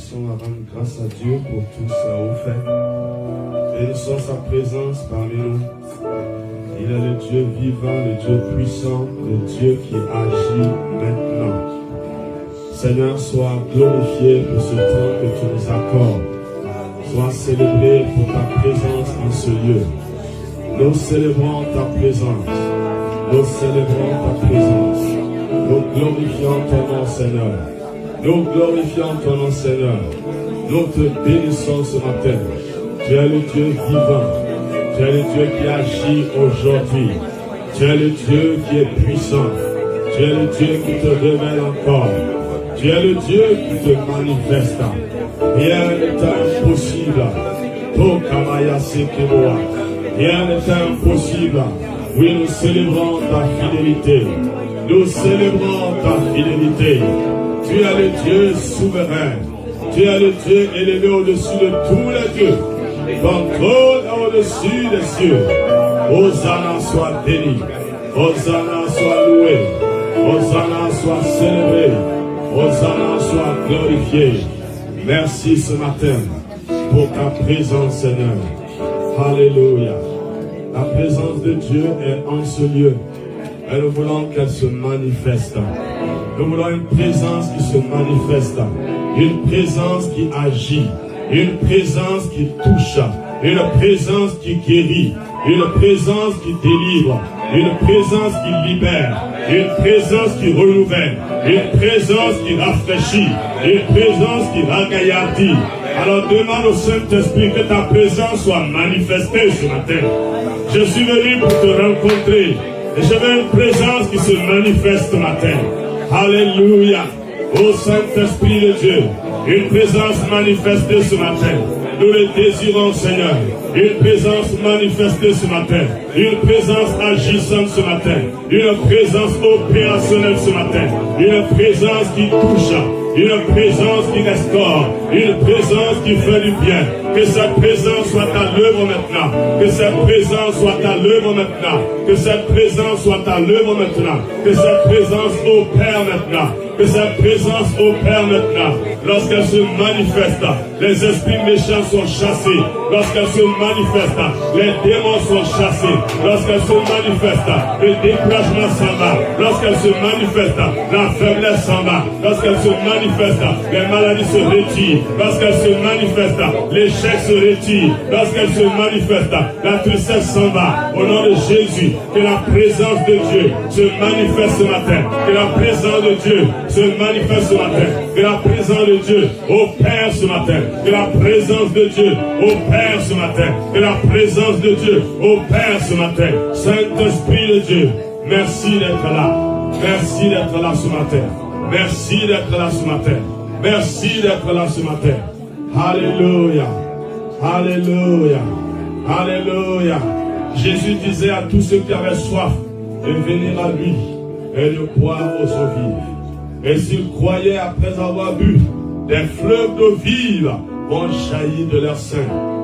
bénissons à rendre grâce à Dieu pour tout ça au fait. Bénissons sa présence parmi nous. Il est le Dieu vivant, le Dieu puissant, le Dieu qui agit maintenant. Seigneur, sois glorifié pour ce temps que tu nous accordes. Sois célébré pour ta présence en ce lieu. Nous célébrons ta présence. Nous célébrons ta présence. Nous glorifions ton nom, Seigneur. Nous glorifions ton nom, Seigneur. Nous te bénissons ce matin. Tu es le Dieu vivant. Tu es le Dieu qui agit aujourd'hui. Tu es le Dieu qui est puissant. Tu es le Dieu qui te révèle encore. Tu es le Dieu qui te manifeste. Rien n'est impossible. Rien n'est impossible. Oui, nous célébrons ta fidélité. Nous célébrons ta fidélité. Tu es le Dieu souverain. Tu es le Dieu élevé au-dessus de tous les dieux. Ton trône est au-dessus des cieux. Hosanna soit béni. Hosanna soit loué. Hosanna soit célébré. Hosanna soit glorifié. Merci ce matin pour ta présence, Seigneur. Alléluia. La présence de Dieu est en ce lieu. Et nous voulons qu'elle se manifeste. Nous voulons une présence qui se manifeste. Une présence qui agit. Une présence qui touche. Une présence qui guérit. Une présence qui délivre. Une présence qui libère. Une présence qui renouvelle. Une présence qui rafraîchit. Une présence qui ragaillardit. Alors demande au Saint-Esprit que ta présence soit manifestée ce matin. Je suis venu pour te rencontrer. Et je veux une présence qui se manifeste ce matin. Alléluia. Ô Saint-Esprit de Dieu, une présence manifestée ce matin. Nous le désirons, Seigneur. Une présence manifestée ce matin. Une présence agissante ce matin. Une présence opérationnelle ce matin. Une présence qui touche. Une présence qui restaure. Une présence qui fait du bien. Que cette présence soit à l'œuvre maintenant. Que cette présence soit à l'œuvre maintenant. Que cette présence soit à l'œuvre maintenant. Que cette présence opère maintenant. Que cette présence opère maintenant. Lorsqu'elle se manifeste, les esprits méchants sont chassés. Lorsqu'elle se manifeste, les démons sont chassés. Lorsqu'elle se manifeste, le découragement s'en va. Lorsqu'elle se manifeste, la faiblesse s'en va. Lorsqu'elle se manifeste, les maladies se retirent. Lorsqu'elle se manifeste, l'échec se retire. Lorsqu'elle se manifeste, la tristesse s'en va. Au nom de Jésus, que la présence de Dieu se manifeste ce matin. Que la présence de Dieu se manifeste ce matin. Que la présence de Dieu opère ce matin. Que la présence de Dieu opère ce matin. Que la présence de Dieu opère ce matin. Saint-Esprit de Dieu, merci d'être là. Merci d'être là ce matin. Merci d'être là ce matin. Merci d'être là ce matin. Alléluia. Alléluia. Alléluia. Jésus disait à tous ceux qui avaient soif de venir à lui et de boire aux eaux vives. Et s'ils croyaient après avoir bu, des fleuves d'eau vive vont jaillir de leur sein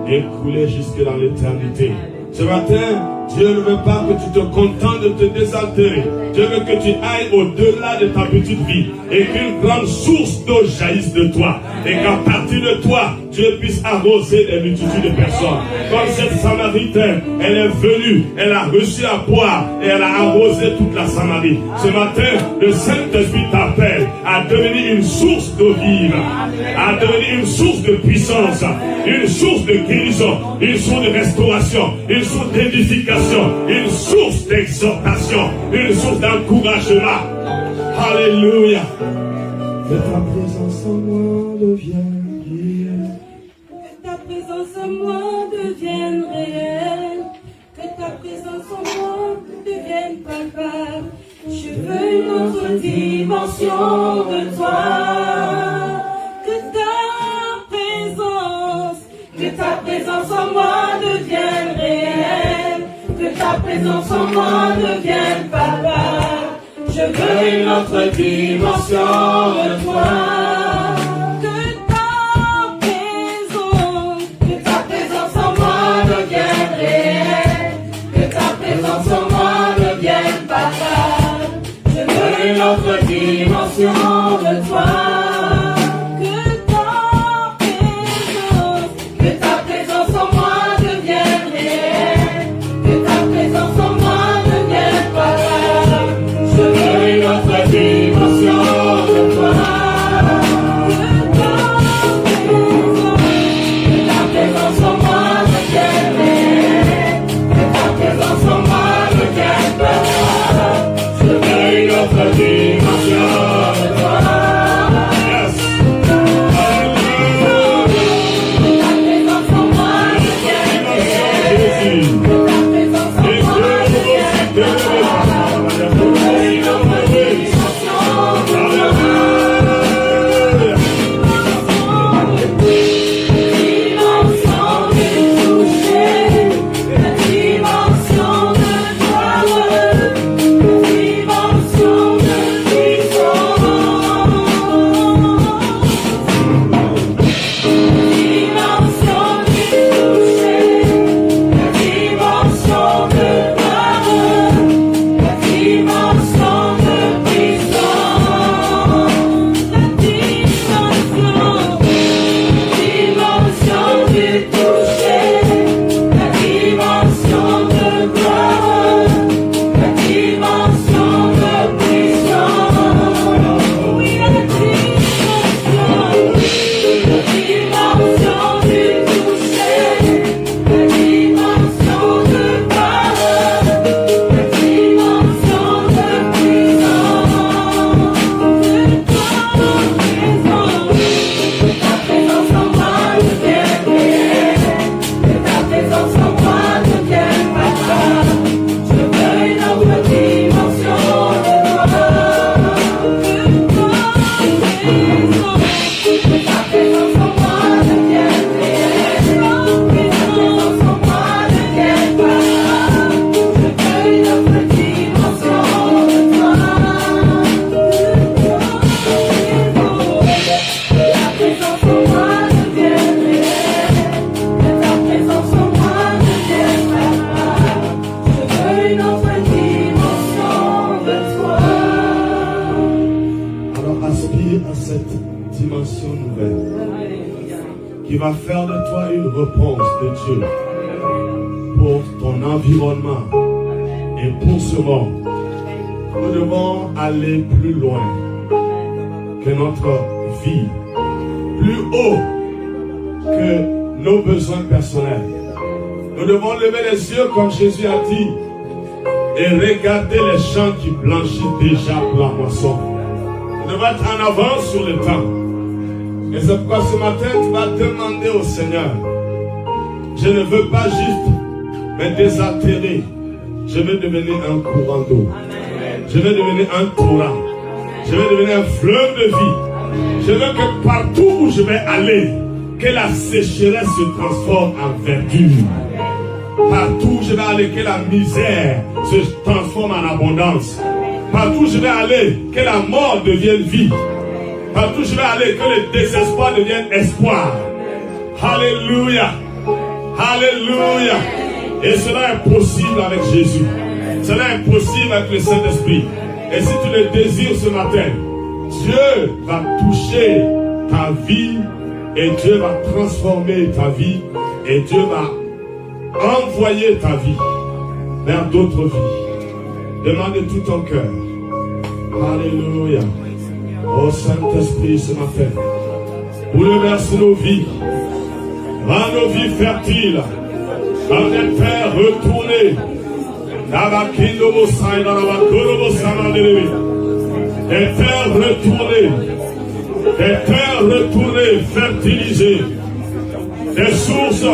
et couler jusque dans l'éternité. Ce matin, Dieu ne veut pas que tu te contentes de te désaltérer. Dieu veut que tu ailles au-delà de ta petite vie et qu'une grande source d'eau jaillisse de toi. Et qu'à partir de toi, Dieu puisse arroser des multitudes de personnes. Comme cette Samaritaine, elle est venue, elle a reçu à boire et elle a arrosé toute la Samarie. Ce matin, le Saint-Esprit t'appelle à devenir une source d'eau vive, à devenir une source de puissance, une source de guérison, une source de restauration, une source d'édification, une source d'exhortation, une source d'encouragement. Alléluia. Que ta présence en moi devienne réelle. Que ta présence en moi devienne réelle. Que ta présence en moi devienne palpable. Je veux une autre dimension de toi. Que ta présence en moi devienne réelle. Que ta présence en moi devienne palpable. Je veux une autre dimension de toi. Que ta présence en moi devienne réelle. Que ta présence en moi devienne palpable. Je veux une autre dimension de toi. Que ta va faire de toi une réponse de Dieu pour ton environnement et pour ce monde. Nous devons aller plus loin que notre vie, plus haut que nos besoins personnels. Nous devons lever les yeux comme Jésus a dit et regarder les champs qui blanchissent déjà pour la moisson. Nous devons être en avance sur le temps. Et c'est pourquoi ce matin tu vas demander au Seigneur, je ne veux pas juste me désaltérer, je veux devenir un courant d'eau. Je veux devenir un torrent. Je veux devenir un fleuve de vie. Je veux que partout où je vais aller, que la sécheresse se transforme en verdure. Partout où je vais aller, que la misère se transforme en abondance. Partout où je vais aller, que la mort devienne vie. Partout où je vais aller, que le désespoir devienne espoir. Alléluia. Alléluia. Et cela est possible avec Jésus. Cela est possible avec le Saint-Esprit. Et si tu le désires ce matin, Dieu va toucher ta vie et Dieu va transformer ta vie et Dieu va envoyer ta vie vers d'autres vies. Demande de tout ton cœur. Alléluia. Ô Saint-Esprit ce matin, bouleverse nos vies. Rends nos vies fertiles. Rends les terres retournées. Des terres retournées, fertilisées, des sources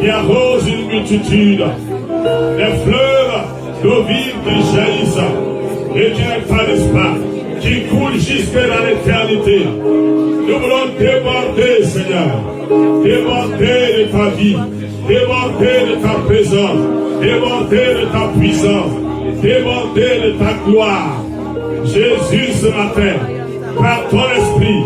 qui arrosent une multitude, des fleuves d'eau vive qui jaillissent et qui ne tarissent pas, qui coulent jusque dans l'éternité. Nous voulons déborder, Seigneur, déborder de ta vie, déborder de ta présence, déborder de ta puissance, déborder de ta gloire. Jésus, ce matin, par ton esprit,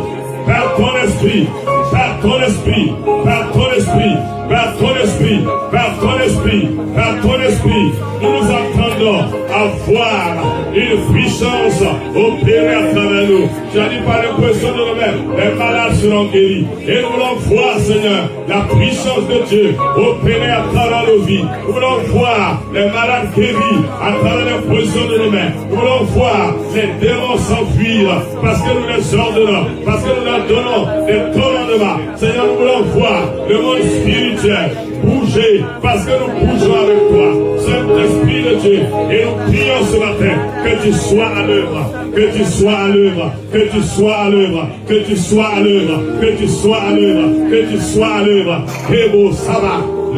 par ton esprit, par ton esprit, par ton esprit, par ton esprit, par ton esprit, par ton esprit, nous nous attendons à voir une puissance opérer à travers nous. Tu as dit par l'impression de nous-mêmes, les malades seront guéris. Et nous voulons voir, Seigneur, la puissance de Dieu opérer à travers nos vies. Nous voulons voir les malades guéris à travers l'impression de nos mains. Nous voulons voir les démons s'enfuir parce que nous les ordonnons, parce que nous leur donnons des commandements. Seigneur, nous voulons voir le monde spirituel bouger parce que nous bougeons avec toi. Saint-Esprit de Dieu, et nous prions ce matin que tu sois à l'œuvre, que tu sois à l'œuvre, que tu sois à l'œuvre, que tu sois à l'œuvre, que tu sois à l'œuvre, que tu sois à l'œuvre. Que beau ça va. Que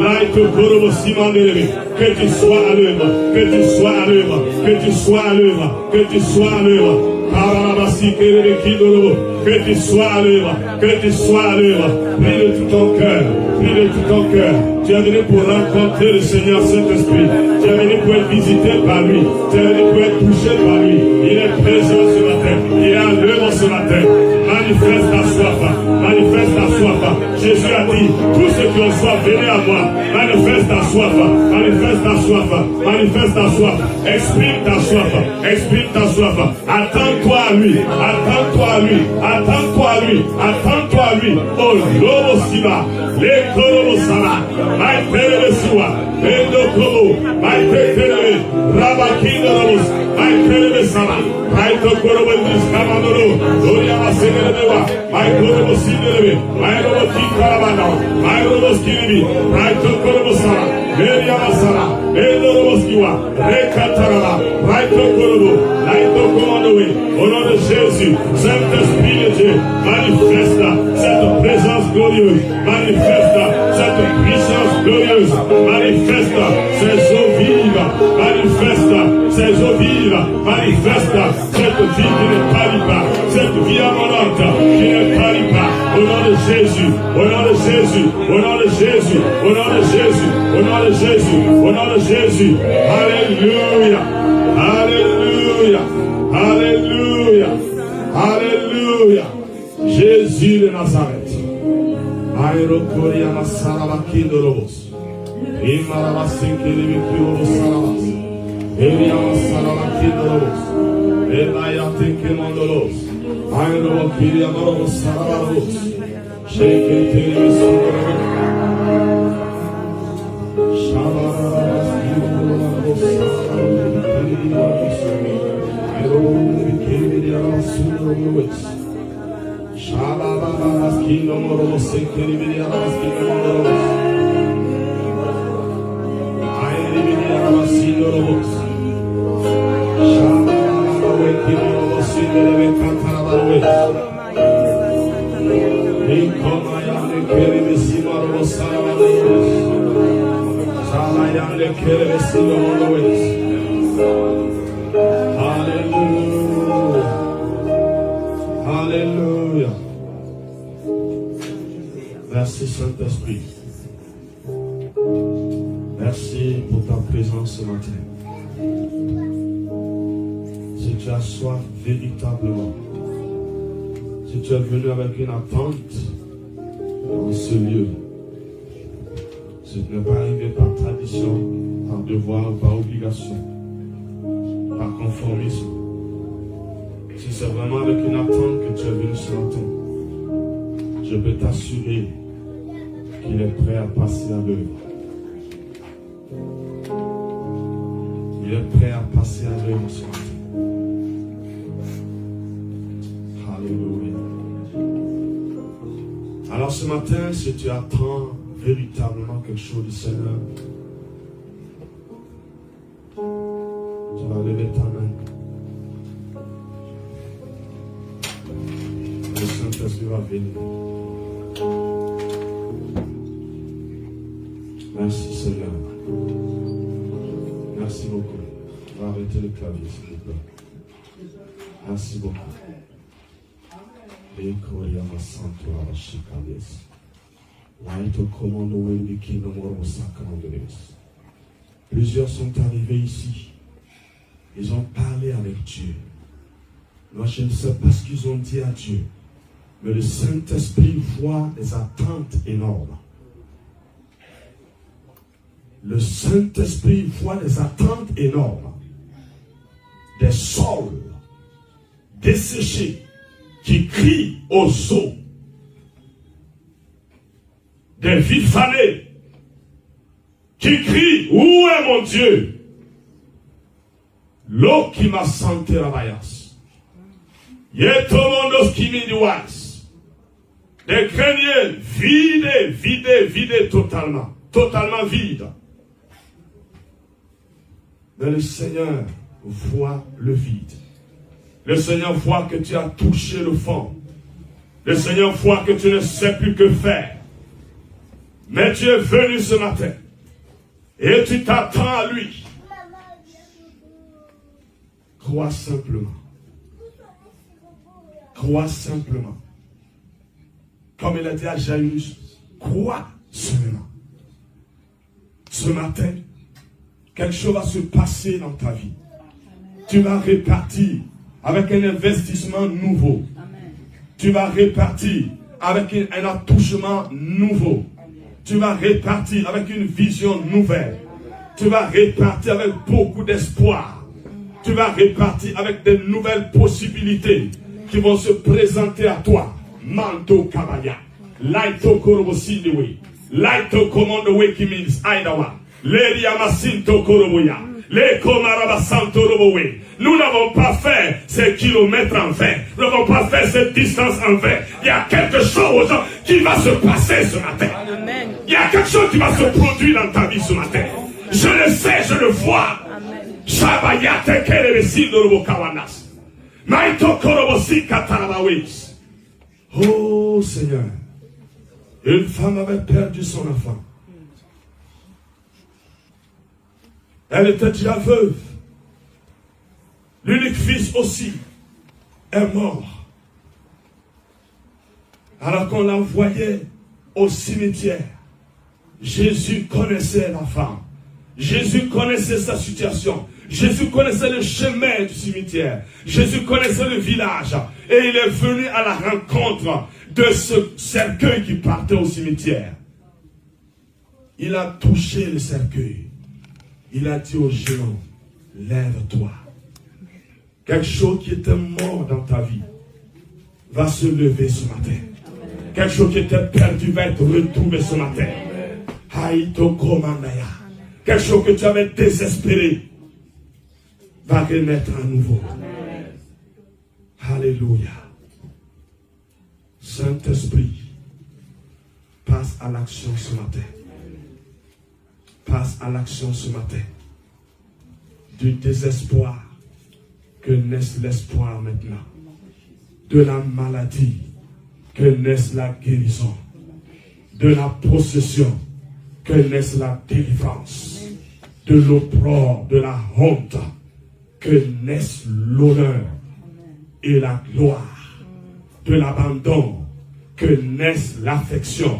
tu sois à l'œuvre, que tu sois à l'œuvre, que tu sois à l'œuvre, que tu sois à l'œuvre. Que tu sois à l'œuvre, que tu sois à l'œuvre. Prie de tout ton cœur, prie de tout ton cœur. Tu es venu pour rencontrer le Seigneur Saint-Esprit. Tu es venu pour être visité par lui. Tu es venu pour être touché par lui. Il est présent ce matin. Il est à l'œuvre ce matin. Manifeste ta soif. Manifeste ta soif. Jésus a dit, tous ceux qui ont soif, venez à moi. Manifeste ta soif. Manifeste ta soif. Manifeste ta soif. Exprime ta soif. Exprime ta soif. Attends-toi à lui. Attends-toi à lui. Attends-toi à lui. Attends-toi à lui. Oh, l'homme siva. Les colomos sala. My pere siwa. Endo komo. My pere. Rabakindo ramos. My pere sala. My tokorobo niskamandoro. Doria masegerewa. My korobo sinere. My robo kikarabana. My robo skiribi. My tokorobo sala. Meria masala. Endo robo skiwa. Rekatarala. My tokorobo. Naito komandowe. Au nom de Jésus, Saint-Esprit de Dieu, manifeste cette présence glorieuse, manifeste cette puissance glorieuse, manifeste ces eaux vives, manifeste ces eaux vives, manifeste cette vie qui ne parie pas, cette vie abondante qui ne parie pas, au nom de Jésus, au nom de Jésus, au nom de Jésus, au nom de Jésus, au nom de Jésus, au nom de Jésus, alléluia, alléluia. Alléluia. Alléluia. Jésus de Nazareth. Aïrokoria Masarabakindorobos. Imarabasinkelebikirobos Sarabas. Elia Masarabakindorobos. Elaya Tekemandoros. Aïrokiria Marobos Sarabos. Alléluia. Merci Saint-Esprit. Merci pour ta présence ce matin. Si tu as soif véritablement, si tu es venu avec une attente dans ce lieu, si tu n'es pas arrivé par tradition, par devoir, par obligation, par conformisme, si c'est vraiment avec une attente que tu es venu ce matin, je peux t'assurer qu'il est prêt à passer à l'œuvre. Il est prêt à passer à l'œuvre ce matin. Alléluia. Alors ce matin, si tu attends véritablement quelque chose du Seigneur, tu vas lever ta main. Le Saint-Esprit va venir. Merci Seigneur. Merci beaucoup. On va arrêter le clavier s'il vous plaît. Merci beaucoup. Plusieurs sont arrivés ici. Ils ont parlé avec Dieu. Moi, je ne sais pas ce qu'ils ont dit à Dieu. Mais le Saint-Esprit voit des attentes énormes. Le Saint-Esprit voit des attentes énormes. Des sols desséchés qui crient aux eaux. Des vies fanées qui crient, où est mon Dieu? L'eau qui m'a santé à Bayas. Yetomondos qui m'y des greniers vidés totalement. Totalement vides. Mais le Seigneur voit le vide. Le Seigneur voit que tu as touché le fond. Le Seigneur voit que tu ne sais plus que faire. Mais tu es venu ce matin. Et tu t'attends à lui. Crois simplement. Crois simplement. Comme il a dit à Jairus, crois seulement. Ce matin, quelque chose va se passer dans ta vie. Tu vas repartir avec un investissement nouveau. Tu vas repartir avec un attouchement nouveau. Tu vas repartir avec une vision nouvelle. Tu vas repartir avec beaucoup d'espoir. Tu vas repartir avec de nouvelles possibilités qui vont se présenter à toi. Manto Kabaya. Laito Korobosindiwe. Laito Komondowe qui means Aidawa. Leri Amasinto Koroboya. Les Komarabasanto Robowe. Nous n'avons pas fait ces kilomètres en vain. Nous n'avons pas fait cette distance en vain. Il y a quelque chose qui va se passer ce matin. Il y a quelque chose qui va se produire dans ta vie ce matin. Je le sais, je le vois. Shabayate Kerebesindo Robokawanas. Maito Korobosi Katarabawis. Oh Seigneur. Une femme avait perdu son enfant. Elle était déjà veuve. L'unique fils aussi est mort. Alors qu'on l'envoyait au cimetière, Jésus connaissait la femme. Jésus connaissait sa situation. Jésus connaissait le chemin du cimetière. Jésus connaissait le village. Et il est venu à la rencontre de ce cercueil qui partait au cimetière. Il a touché le cercueil. Il a dit au géant, lève-toi. Quelque chose qui était mort dans ta vie va se lever ce matin. Quelque chose qui était perdu va être retrouvé ce matin. Quelque chose que tu avais désespéré va renaître à nouveau. Alléluia. Saint-Esprit, passe à l'action ce matin. Passe à l'action ce matin. Du désespoir, que naisse l'espoir maintenant. De la maladie, que naisse la guérison. De la possession, que naisse la délivrance. De l'opprobre, de la honte, que naisse l'honneur et la gloire. De l'abandon, que naisse l'affection.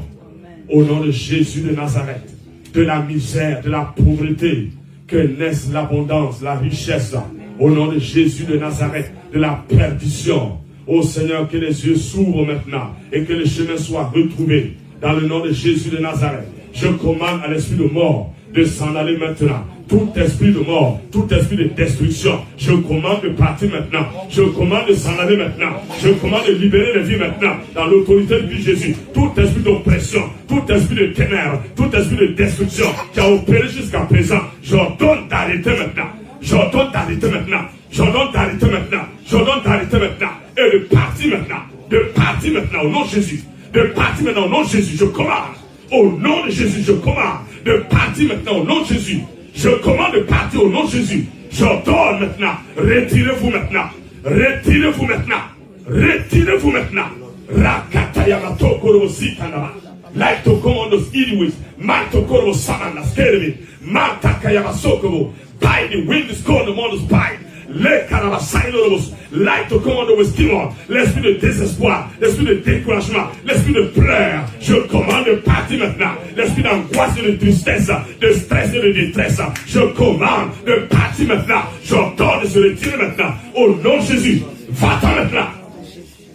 Au nom de Jésus de Nazareth. De la misère, de la pauvreté, que naisse l'abondance, la richesse. Au nom de Jésus de Nazareth, de la perdition. Ô Seigneur, que les yeux s'ouvrent maintenant et que le chemin soit retrouvé. Dans le nom de Jésus de Nazareth, je commande à l'esprit de mort de s'en aller maintenant. Tout esprit de mort, tout esprit de destruction, je commande de partir maintenant. Je commande de s'en aller maintenant. Je commande de libérer les vies maintenant. Dans l'autorité de Jésus, tout esprit d'oppression, tout esprit de ténèbres, tout esprit de destruction qui a opéré jusqu'à présent, j'ordonne d'arrêter maintenant. J'ordonne d'arrêter maintenant. J'ordonne d'arrêter maintenant. J'ordonne d'arrêter maintenant. Et de partir maintenant. De partir maintenant au nom de Jésus. De partir maintenant au nom de Jésus. Je commande. Au nom de Jésus, je commande de partir maintenant au nom de Jésus. Je commande de partir au nom de Jésus. J'ordonne maintenant. Retirez-vous maintenant. Retirez-vous maintenant. Retirez-vous maintenant. Rakatayamato korosi kanaba. Laito commandos iriwis. Maito koro samana skeremi. Matakayamasokobo. By the wind is called the mondos by. Les carabasainos, light au commando Westimon, l'esprit de désespoir, l'esprit de découragement, l'esprit de pleurs, je commande de partir maintenant, l'esprit d'angoisse et de tristesse, de stress et de détresse, je commande de partir maintenant, j'ordonne de se retirer maintenant, au nom de Jésus, va-t'en maintenant,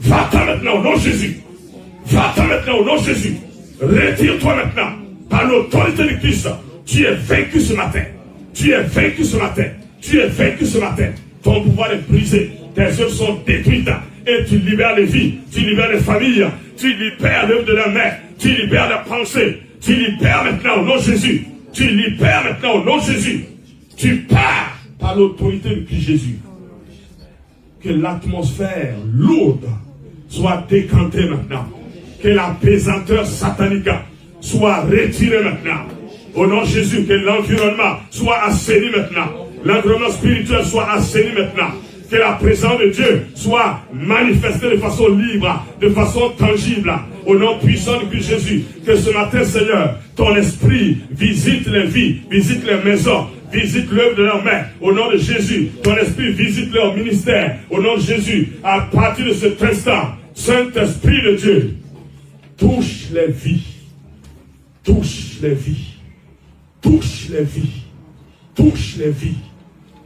va-t'en maintenant au nom de Jésus, va-t'en maintenant au nom de Jésus, retire-toi maintenant, par l'autorité de Christ, tu es vaincu ce matin, tu es vaincu ce matin, tu es vaincu ce matin. Ton pouvoir est brisé, tes œuvres sont détruites et tu libères les vies, tu libères les familles, tu libères l'œuvre de la main, tu libères la pensée, tu libères maintenant au nom de Jésus, tu libères maintenant au nom de Jésus, tu pars par l'autorité de Christ Jésus. Que l'atmosphère lourde soit décantée maintenant, que la pesanteur satanique soit retirée maintenant, au nom de Jésus, que l'environnement soit assaini maintenant. L'environnement spirituel soit assaini maintenant. Que la présence de Dieu soit manifestée de façon libre, de façon tangible. Au nom puissant de Christ Jésus. Que ce matin, Seigneur, ton esprit visite les vies, visite les maisons, visite l'œuvre de leurs mains. Au nom de Jésus, ton esprit visite leur ministère. Au nom de Jésus, à partir de cet instant, Saint-Esprit de Dieu, touche les vies. Touche les vies. Touche les vies. Touche les vies.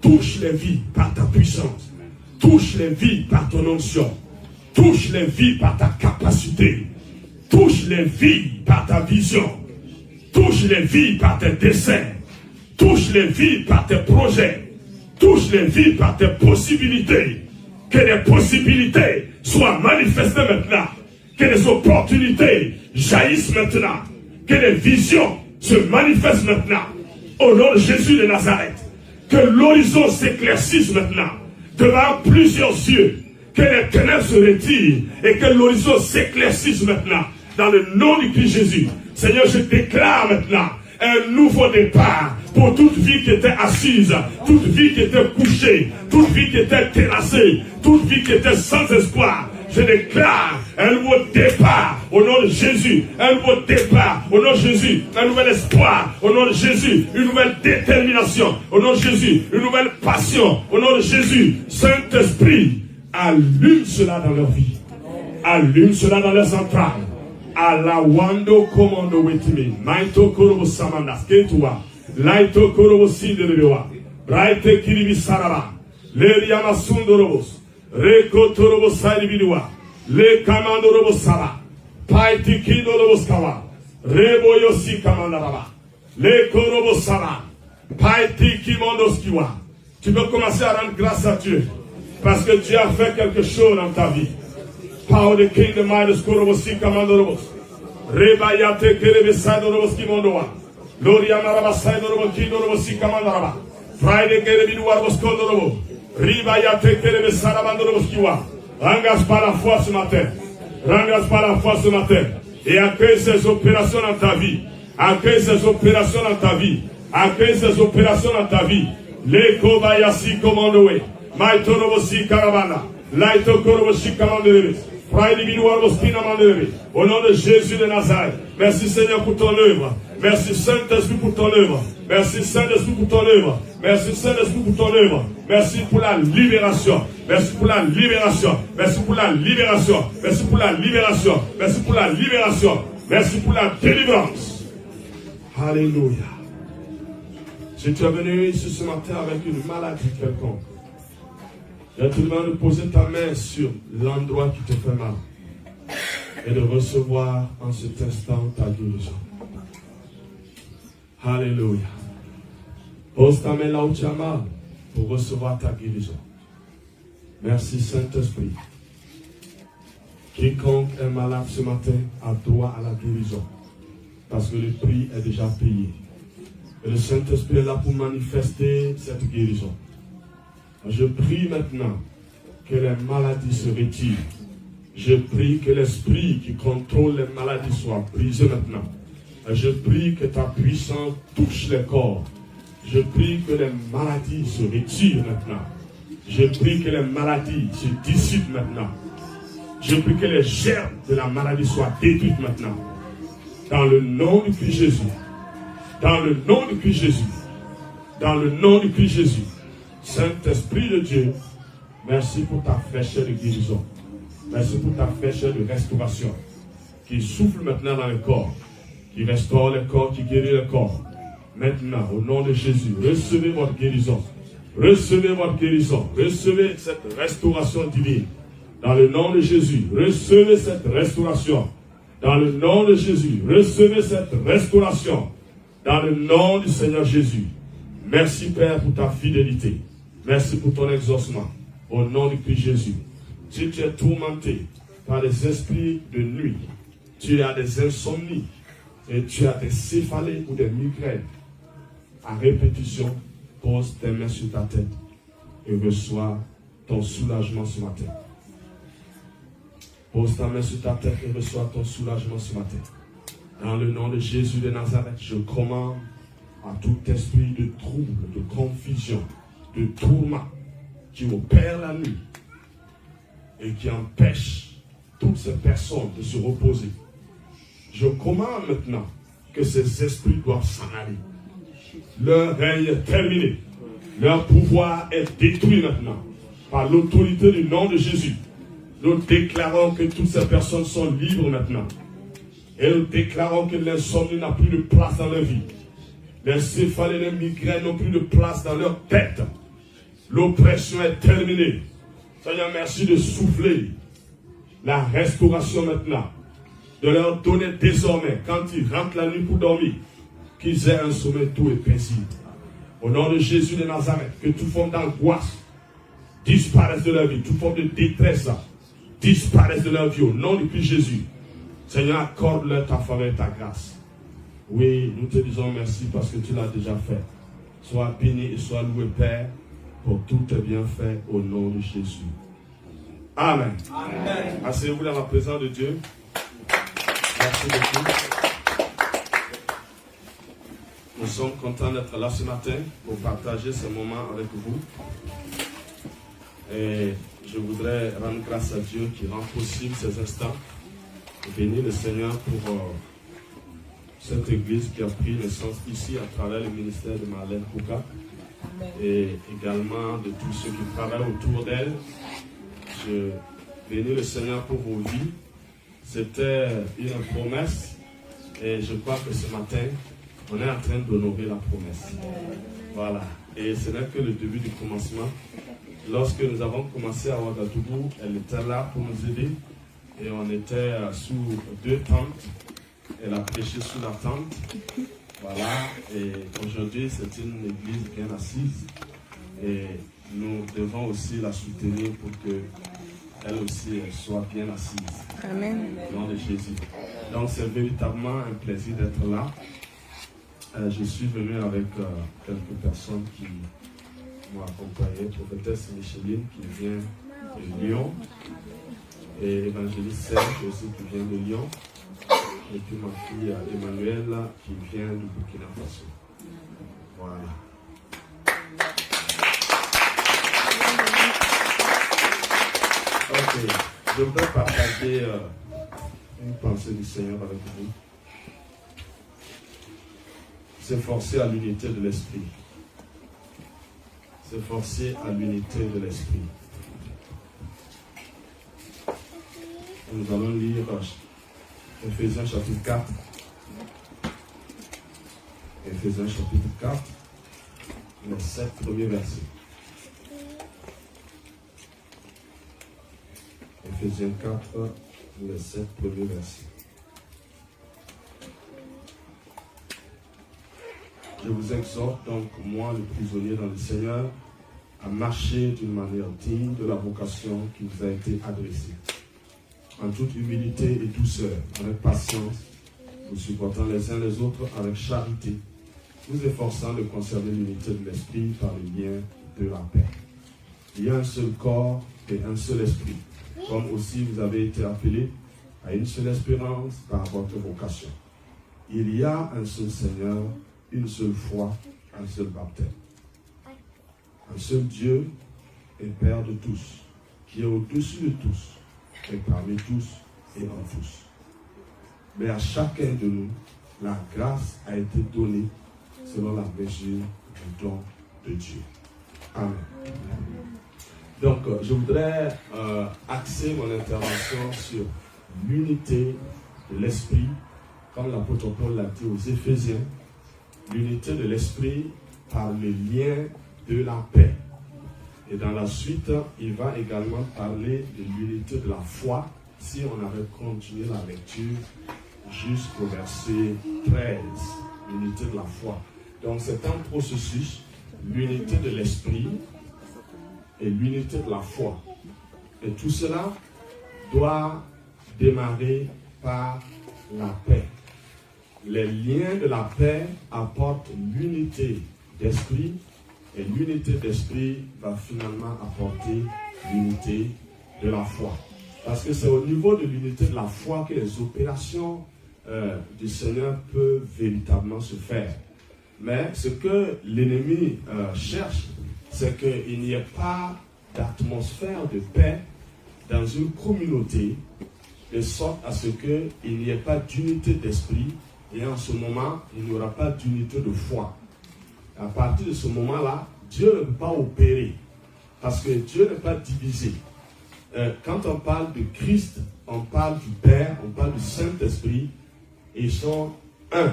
Touche les vies par ta puissance. Touche les vies par ton onction. Touche les vies par ta capacité. Touche les vies par ta vision. Touche les vies par tes desseins. Touche les vies par tes projets. Touche les vies par tes possibilités. Que les possibilités soient manifestées maintenant. Que les opportunités jaillissent maintenant. Que les visions se manifestent maintenant. Au nom de Jésus de Nazareth. Que l'horizon s'éclaircisse maintenant devant plusieurs yeux. Que les ténèbres se retirent et que l'horizon s'éclaircisse maintenant dans le nom de Christ Jésus. Seigneur, je déclare maintenant un nouveau départ pour toute vie qui était assise, toute vie qui était couchée, toute vie qui était terrassée, toute vie qui était sans espoir. Je déclare un nouveau départ au nom de Jésus, un nouveau départ au nom de Jésus, un nouvel espoir au nom de Jésus, une nouvelle détermination au nom de Jésus, une nouvelle passion au nom de Jésus. Saint-Esprit, allume cela dans leur vie, allume cela dans leurs entrailles. Alawando commando wetime, maito korobo samandas ketua, laito korobo sinderewa, braite kiribi saraba, le yamasundorobos. Reko torobo saibidua, le kamando robo sala, paiti kido robo skawa, rebo yosi kamandaraba, le korobo sala, paiti kimondo skiwa. Tu peux commencer à rendre grâce à Dieu parce que Dieu a fait quelque chose dans ta vie. power of the kingdom, Midas Korobosi Kamandorobos. Rebayate Kerebesai Doroboski Mondoa. Loria Marabasai Doroboki Dorobosi Kamandaraba. Friday Kerebiduarbos Kondorobo. Ribayate Kerebesai Mandoroboskiwa. Rangas par la foi ce matin. Rangas par la foi ce matin. Et accueille ces opérations dans ta vie. Accueille ces opérations dans ta vie. Accueille ces opérations dans ta vie. Les Kobayasi Komandoe. Maitorobosi Caravana. Laito Korobosi Kamandere. Au nom de Jésus de Nazareth. Merci Seigneur pour ton œuvre. Merci Saint-Esprit pour ton œuvre. Merci Saint-Esprit pour ton œuvre. Merci Saint-Esprit pour ton œuvre. Merci pour la libération. Merci pour la libération. Merci pour la libération. Merci pour la libération. Merci pour la libération. Merci pour la délivrance. Alléluia. Si tu es venu ici ce matin avec une maladie quelconque, je te demande de poser ta main sur l'endroit qui te fait mal et de recevoir en cet instant ta guérison. Alléluia. Pose ta main là où tu as mal pour recevoir ta guérison. Merci Saint-Esprit. Quiconque est malade ce matin a droit à la guérison parce que le prix est déjà payé. Et le Saint-Esprit est là pour manifester cette guérison. Je prie maintenant que les maladies se retirent. Je prie que l'esprit qui contrôle les maladies soit brisé maintenant. Je prie que ta puissance touche les corps. Je prie que les maladies se retirent maintenant. Je prie que les maladies se dissipent maintenant. Je prie que les germes de la maladie soient détruites maintenant. Dans le nom du Christ Jésus. Dans le nom du Christ Jésus. Dans le nom du Christ Jésus. Saint-Esprit de Dieu, merci pour ta fraîcheur de guérison. Merci pour ta fraîcheur de restauration qui souffle maintenant dans le corps, qui restaure le corps, qui guérit le corps. Maintenant, au nom de Jésus, recevez votre guérison. Recevez votre guérison. Recevez cette restauration divine. Dans le nom de Jésus, recevez cette restauration. Dans le nom de Jésus, recevez cette restauration. Dans le nom du Seigneur Jésus. Merci Père pour ta fidélité. Merci pour ton exaucement. Au nom du Christ Jésus. Si tu es tourmenté par des esprits de nuit, tu as des insomnies et tu as des céphalées ou des migraines, à répétition, pose tes mains sur ta tête et reçois ton soulagement ce matin. Pose ta main sur ta tête et reçois ton soulagement ce matin. Dans le nom de Jésus de Nazareth, je commande à tout esprit de trouble, de confusion, de tourment qui opère la nuit et qui empêche toutes ces personnes de se reposer. Je commande maintenant que ces esprits doivent s'en aller. Leur règne est terminé. Leur pouvoir est détruit maintenant par l'autorité du nom de Jésus. Nous déclarons que toutes ces personnes sont libres maintenant. Et nous déclarons que l'insomnie n'a plus de place dans leur vie. Les céphalées et les migraines n'ont plus de place dans leur tête. L'oppression est terminée. Seigneur, merci de souffler la restauration maintenant. De leur donner désormais, quand ils rentrent la nuit pour dormir, qu'ils aient un sommeil doux et paisible. Au nom de Jésus de Nazareth, que toute forme d'angoisse disparaisse de leur vie, toute forme de détresse disparaisse de leur vie. Au nom du Christ Jésus, Seigneur, accorde-leur ta faveur et ta grâce. Oui, nous te disons merci parce que tu l'as déjà fait. Sois béni et sois loué, Père, pour tous tes bienfaits au nom de Jésus. Amen. Amen. Asseyez-vous dans la présence de Dieu. Merci beaucoup. Nous sommes contents d'être là ce matin pour partager ce moment avec vous. Et je voudrais rendre grâce à Dieu qui rend possible ces instants. Et bénir le Seigneur pour cette église qui a pris naissance ici à travers le ministère de Marlène Kouka. Et également de tous ceux qui travaillent autour d'elle. Je bénis le Seigneur pour vos vies. C'était une promesse et je crois que ce matin, on est en train d'honorer la promesse. Voilà. Et ce n'est que le début du commencement. Lorsque nous avons commencé à Ouagadougou, elle était là pour nous aider et on était sous 2 tentes. Elle a prêché sous la tente. Voilà. Et aujourd'hui, c'est une église bien assise et nous devons aussi la soutenir pour que elle aussi soit bien assise. Amen. Au nom de Jésus. Donc c'est véritablement un plaisir d'être là. Je suis venu avec quelques personnes qui m'ont accompagné. Prophétesse Micheline qui vient de Lyon. Et évangéliste Serge aussi qui vient de Lyon. Et puis ma fille Emmanuelle qui vient du Burkina Faso. Voilà. Ok, je voudrais partager une pensée du Seigneur avec vous. S'efforcer à l'unité de l'esprit. S'efforcer à l'unité de l'esprit. Nous allons lire Ephésiens chapitre 4. Ephésiens chapitre 4, les 7 premiers versets. Ephésiens 4, les 7 premiers versets. Je vous exhorte donc, moi, le prisonnier dans le Seigneur, à marcher d'une manière digne de la vocation qui vous a été adressée, en toute humilité et douceur, avec patience, vous supportant les uns les autres avec charité, vous efforçant de conserver l'unité de l'esprit par le lien de la paix. Il y a un seul corps et un seul esprit, comme aussi vous avez été appelés à une seule espérance par votre vocation. Il y a un seul Seigneur, une seule foi, un seul baptême. Un seul Dieu et Père de tous, qui est au-dessus de tous, et parmi tous et en tous. Mais à chacun de nous, la grâce a été donnée selon la mesure du don de Dieu. Amen. Donc, je voudrais axer mon intervention sur l'unité de l'esprit, comme l'apôtre Paul l'a dit aux Éphésiens, l'unité de l'esprit par le lien de la paix. Et dans la suite, il va également parler de l'unité de la foi, si on avait continué la lecture jusqu'au verset 13, l'unité de la foi. Donc c'est un processus, l'unité de l'esprit et l'unité de la foi. Et tout cela doit démarrer par la paix. Les liens de la paix apportent l'unité d'esprit et l'unité d'esprit va finalement apporter l'unité de la foi. Parce que c'est au niveau de l'unité de la foi que les opérations du Seigneur peuvent véritablement se faire. Mais ce que l'ennemi cherche, c'est qu'il n'y ait pas d'atmosphère de paix dans une communauté, de sorte à ce qu'il n'y ait pas d'unité d'esprit, et en ce moment, il n'y aura pas d'unité de foi. À partir de ce moment-là, Dieu ne peut pas opérer, parce que Dieu n'est pas divisé. Quand on parle de Christ, on parle du Père, on parle du Saint-Esprit, et ils sont un.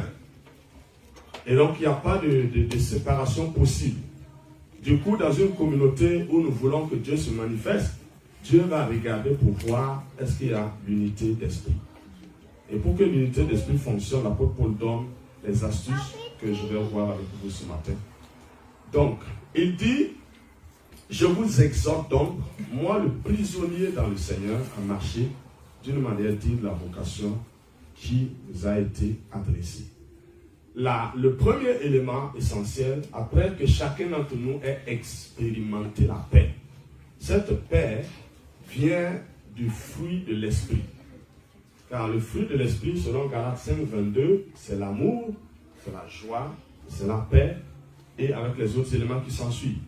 Et donc, il n'y a pas de séparation possible. Du coup, dans une communauté où nous voulons que Dieu se manifeste, Dieu va regarder pour voir est-ce qu'il y a l'unité d'esprit. Et pour que l'unité d'esprit fonctionne, l'apôtre Paul donne les astuces que je vais voir avec vous ce matin. Donc, il dit, je vous exhorte donc, moi le prisonnier dans le Seigneur, à marcher d'une manière digne de la vocation qui vous a été adressée. Là, le premier élément essentiel, après que chacun d'entre nous ait expérimenté la paix, cette paix vient du fruit de l'esprit. Car le fruit de l'esprit, selon Galates 5, 22, c'est l'amour, c'est la joie, c'est la paix, et avec les autres éléments qui s'ensuivent.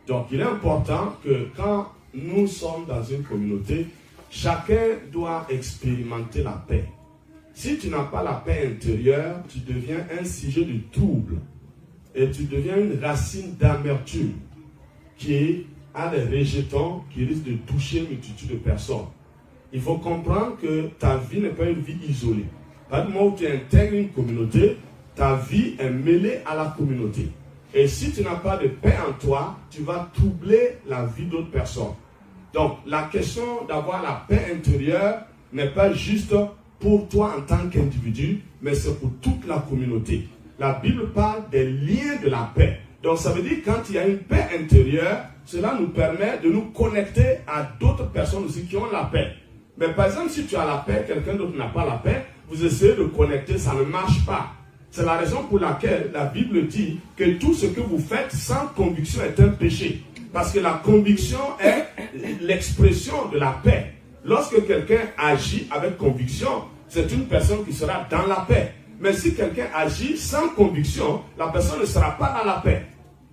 Donc, il est important que quand nous sommes dans une communauté, chacun doit expérimenter la paix. Si tu n'as pas la paix intérieure, tu deviens un sujet de trouble et tu deviens une racine d'amertume qui a des rejetons qui risquent de toucher une multitude de personnes. Il faut comprendre que ta vie n'est pas une vie isolée. À partir du moment où tu intègres une communauté, ta vie est mêlée à la communauté. Et si tu n'as pas de paix en toi, tu vas troubler la vie d'autres personnes. Donc, la question d'avoir la paix intérieure n'est pas juste pour toi en tant qu'individu, mais c'est pour toute la communauté. La Bible parle des liens de la paix. Donc ça veut dire quand il y a une paix intérieure, cela nous permet de nous connecter à d'autres personnes aussi qui ont la paix. Mais par exemple, si tu as la paix, quelqu'un d'autre n'a pas la paix, vous essayez de connecter, ça ne marche pas. C'est la raison pour laquelle la Bible dit que tout ce que vous faites sans conviction est un péché. Parce que la conviction est l'expression de la paix. Lorsque quelqu'un agit avec conviction, c'est une personne qui sera dans la paix. Mais si quelqu'un agit sans conviction, la personne ne sera pas dans la paix.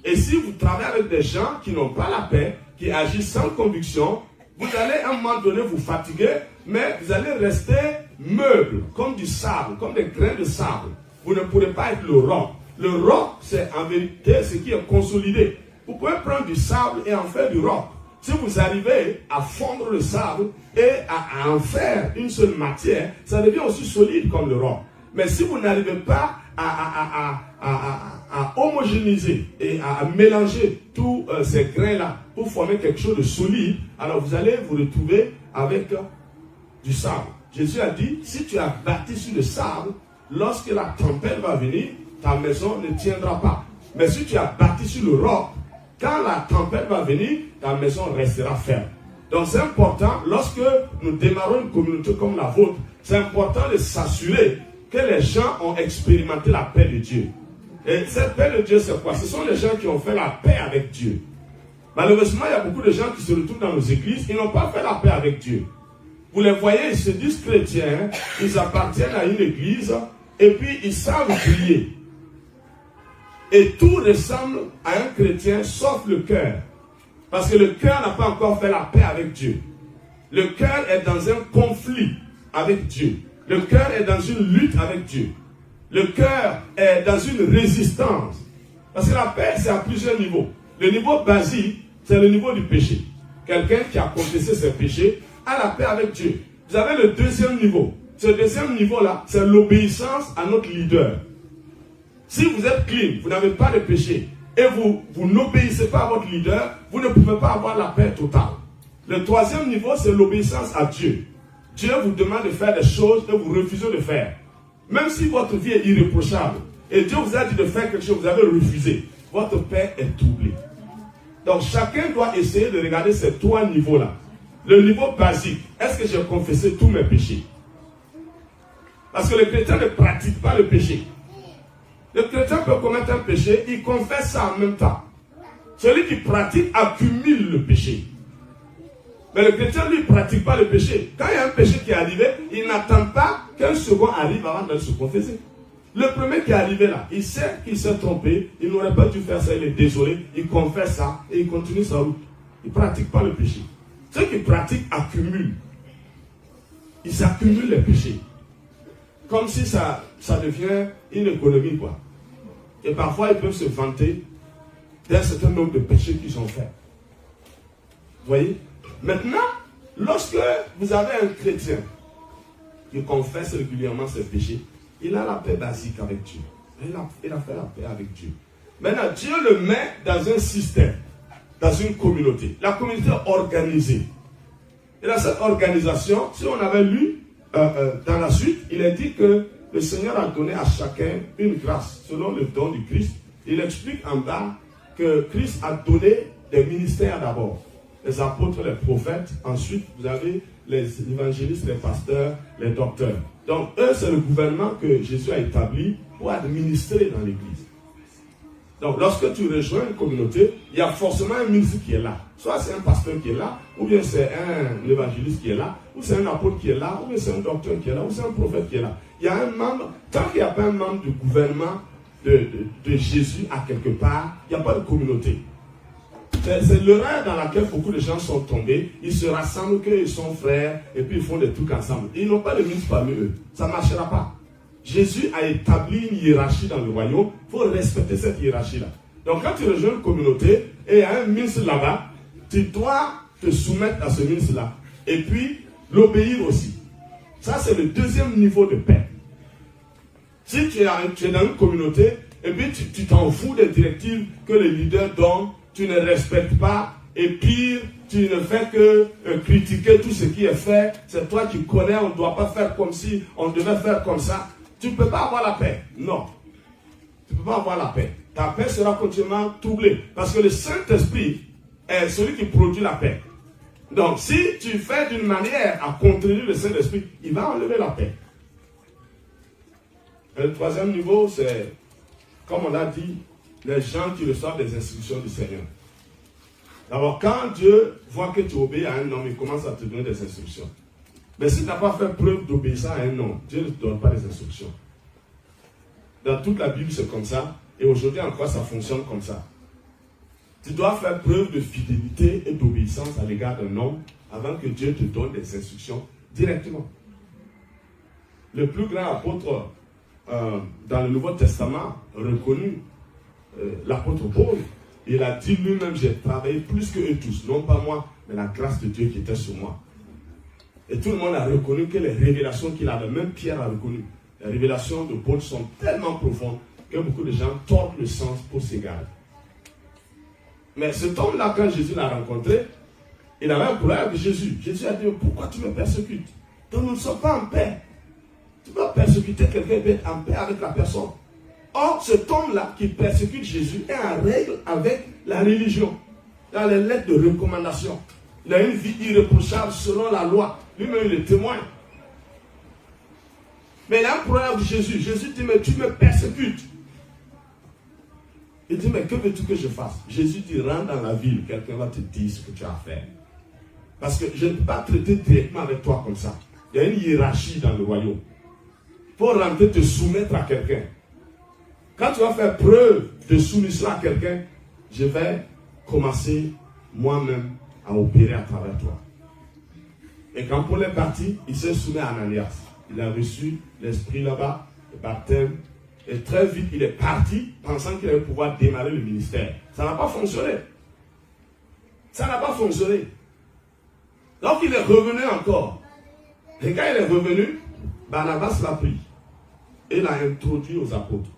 Et si vous travaillez avec des gens qui n'ont pas la paix, qui agissent sans conviction, vous allez à un moment donné vous fatiguer, mais vous allez rester meuble, comme du sable, comme des grains de sable. Vous ne pourrez pas être le roc. Le roc, c'est en vérité ce qui est consolidé. Vous pouvez prendre du sable et en faire du roc. Si vous arrivez à fondre le sable et à en faire une seule matière, ça devient aussi solide comme le roc. Mais si vous n'arrivez pas à homogénéiser et à mélanger tous ces grains-là pour former quelque chose de solide, alors vous allez vous retrouver avec du sable. Jésus a dit, si tu as bâti sur le sable, lorsque la tempête va venir, ta maison ne tiendra pas. Mais si tu as bâti sur le roc, quand la tempête va venir, ta maison restera ferme. Donc c'est important, lorsque nous démarrons une communauté comme la vôtre, c'est important de s'assurer que les gens ont expérimenté la paix de Dieu. Et cette paix de Dieu, c'est quoi? Ce sont les gens qui ont fait la paix avec Dieu. Malheureusement, il y a beaucoup de gens qui se retrouvent dans nos églises, ils n'ont pas fait la paix avec Dieu. Vous les voyez, ils se disent chrétiens, ils appartiennent à une église, et puis ils savent prier. Et tout ressemble à un chrétien, sauf le cœur. Parce que le cœur n'a pas encore fait la paix avec Dieu. Le cœur est dans un conflit avec Dieu. Le cœur est dans une lutte avec Dieu. Le cœur est dans une résistance. Parce que la paix, c'est à plusieurs niveaux. Le niveau basique, c'est le niveau du péché. Quelqu'un qui a confessé ses péchés a la paix avec Dieu. Vous avez le deuxième niveau. Ce deuxième niveau-là, c'est l'obéissance à notre leader. Si vous êtes clean, vous n'avez pas de péché, et vous n'obéissez pas à votre leader, vous ne pouvez pas avoir la paix totale. Le troisième niveau, c'est l'obéissance à Dieu. Dieu vous demande de faire des choses que vous refusez de faire. Même si votre vie est irréprochable, et Dieu vous a dit de faire quelque chose, vous avez refusé, votre paix est troublée. Donc chacun doit essayer de regarder ces trois niveaux-là. Le niveau basique, est-ce que j'ai confessé tous mes péchés? Parce que le chrétien ne pratique pas le péché. Le chrétien peut commettre un péché, il confesse ça en même temps. Celui qui pratique accumule le péché. Mais le chrétien, lui, ne pratique pas le péché. Quand il y a un péché qui est arrivé, il n'attend pas qu'un second arrive avant de se confesser. Le premier qui est arrivé là, il sait qu'il s'est trompé, il n'aurait pas dû faire ça, il est désolé, il confesse ça et il continue sa route. Il ne pratique pas le péché. Ceux qui pratiquent accumulent. Ils accumulent les péchés. Comme si ça devient une économie, quoi. Et parfois, ils peuvent se vanter d'un certain nombre de péchés qu'ils ont faits. Vous voyez? Maintenant, lorsque vous avez un chrétien qui confesse régulièrement ses péchés, il a la paix basique avec Dieu. Il a fait la paix avec Dieu. Maintenant, Dieu le met dans un système, dans une communauté. La communauté est organisée. Et dans cette organisation, si on avait lu dans la suite, il est dit que le Seigneur a donné à chacun une grâce selon le don du Christ. Il explique en bas que Christ a donné des ministères d'abord. Les apôtres, les prophètes. Ensuite, vous avez les évangélistes, les pasteurs, les docteurs. Donc, eux, c'est le gouvernement que Jésus a établi pour administrer dans l'Église. Donc, lorsque tu rejoins une communauté, il y a forcément un ministre qui est là. Soit c'est un pasteur qui est là, ou bien c'est un évangéliste qui est là, ou c'est un apôtre qui est là, ou bien c'est un docteur qui est là, ou c'est un prophète qui est là. Il y a un membre, tant qu'il n'y a pas un membre du gouvernement de Jésus à quelque part, il n'y a pas de communauté. C'est l'erreur dans laquelle beaucoup de gens sont tombés. Ils se rassemblent qu'ils sont frères et puis ils font des trucs ensemble. Ils n'ont pas de ministre parmi eux. Ça ne marchera pas. Jésus a établi une hiérarchie dans le royaume. Il faut respecter cette hiérarchie-là. Donc quand tu rejoins une communauté et il y a un ministre là-bas, tu dois te soumettre à ce ministre-là. Et puis l'obéir aussi. Ça, c'est le deuxième niveau de paix. Si tu es dans une communauté et puis tu t'en fous des directives que les leaders donnent, tu ne respectes pas, et pire, tu ne fais que critiquer tout ce qui est fait, c'est toi qui connais, on ne doit pas faire comme si, on devait faire comme ça, tu ne peux pas avoir la paix. Non, tu ne peux pas avoir la paix. ta paix sera continuellement troublée. Parce que le Saint-Esprit est celui qui produit la paix. Donc, si tu fais d'une manière à contredire le Saint-Esprit, il va enlever la paix. Et le troisième niveau, c'est, comme on l'a dit, les gens qui reçoivent des instructions du Seigneur. D'abord, quand Dieu voit que tu obéis à un homme, il commence à te donner des instructions. Mais si tu n'as pas fait preuve d'obéissance à un homme, Dieu ne te donne pas des instructions. Dans toute la Bible, c'est comme ça. Et aujourd'hui encore, ça fonctionne comme ça. Tu dois faire preuve de fidélité et d'obéissance à l'égard d'un homme avant que Dieu te donne des instructions directement. Le plus grand apôtre dans le Nouveau Testament reconnu, l'apôtre Paul, il a dit lui-même, j'ai travaillé plus que eux tous, non pas moi, mais la grâce de Dieu qui était sur moi. Et tout le monde a reconnu que les révélations qu'il avait, même Pierre a reconnu, les révélations de Paul sont tellement profondes que beaucoup de gens tordent le sens pour s'égarer. Mais cet homme-là, quand Jésus l'a rencontré, il avait un problème avec Jésus. Jésus a dit, pourquoi tu me persécutes? Donc nous ne sommes pas en paix. Tu vas persécuter quelqu'un et être en paix avec la personne. Or, cet homme-là qui persécute Jésus est en règle avec la religion. Dans les lettres de recommandation. Il a une vie irréprochable selon la loi. Lui-même, il est témoin. Mais il a un problème avec Jésus. Jésus dit, mais tu me persécutes. Il dit, mais que veux-tu que je fasse? Jésus dit, rentre dans la ville, quelqu'un va te dire ce que tu as à faire. Parce que je ne peux pas traiter directement avec toi comme ça. Il y a une hiérarchie dans le royaume. Pour rentrer, te soumettre à quelqu'un. Quand tu vas faire preuve de soumission à quelqu'un, je vais commencer moi-même à opérer à travers toi. Et quand Paul est parti, il s'est soumis à Ananias. Il a reçu l'esprit là-bas, le baptême. Et très vite, il est parti pensant qu'il allait pouvoir démarrer le ministère. Ça n'a pas fonctionné. Ça n'a pas fonctionné. Donc il est revenu encore. Et quand il est revenu, Barnabas l'a pris. Et l'a introduit aux apôtres.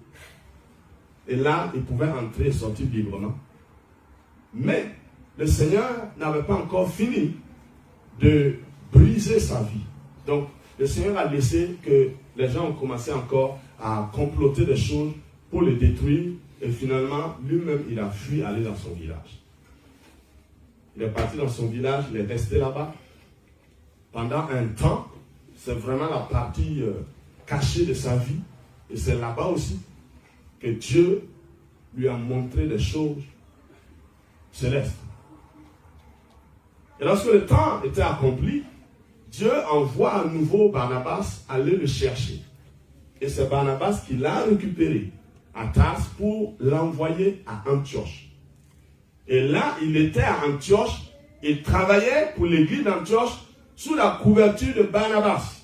Et là, il pouvait entrer et sortir librement. Mais le Seigneur n'avait pas encore fini de briser sa vie. Donc, le Seigneur a laissé que les gens ont commencé encore à comploter des choses pour le détruire. Et finalement, lui-même, il a fui aller dans son village. Il est parti dans son village, il est resté là-bas. Pendant un temps, c'est vraiment la partie cachée de sa vie. Et c'est là-bas aussi que Dieu lui a montré des choses célestes. Et lorsque le temps était accompli, Dieu envoie à nouveau Barnabas aller le chercher. Et c'est Barnabas qui l'a récupéré à Tars pour l'envoyer à Antioche. Et là, il était à Antioche, il travaillait pour l'église d'Antioche sous la couverture de Barnabas.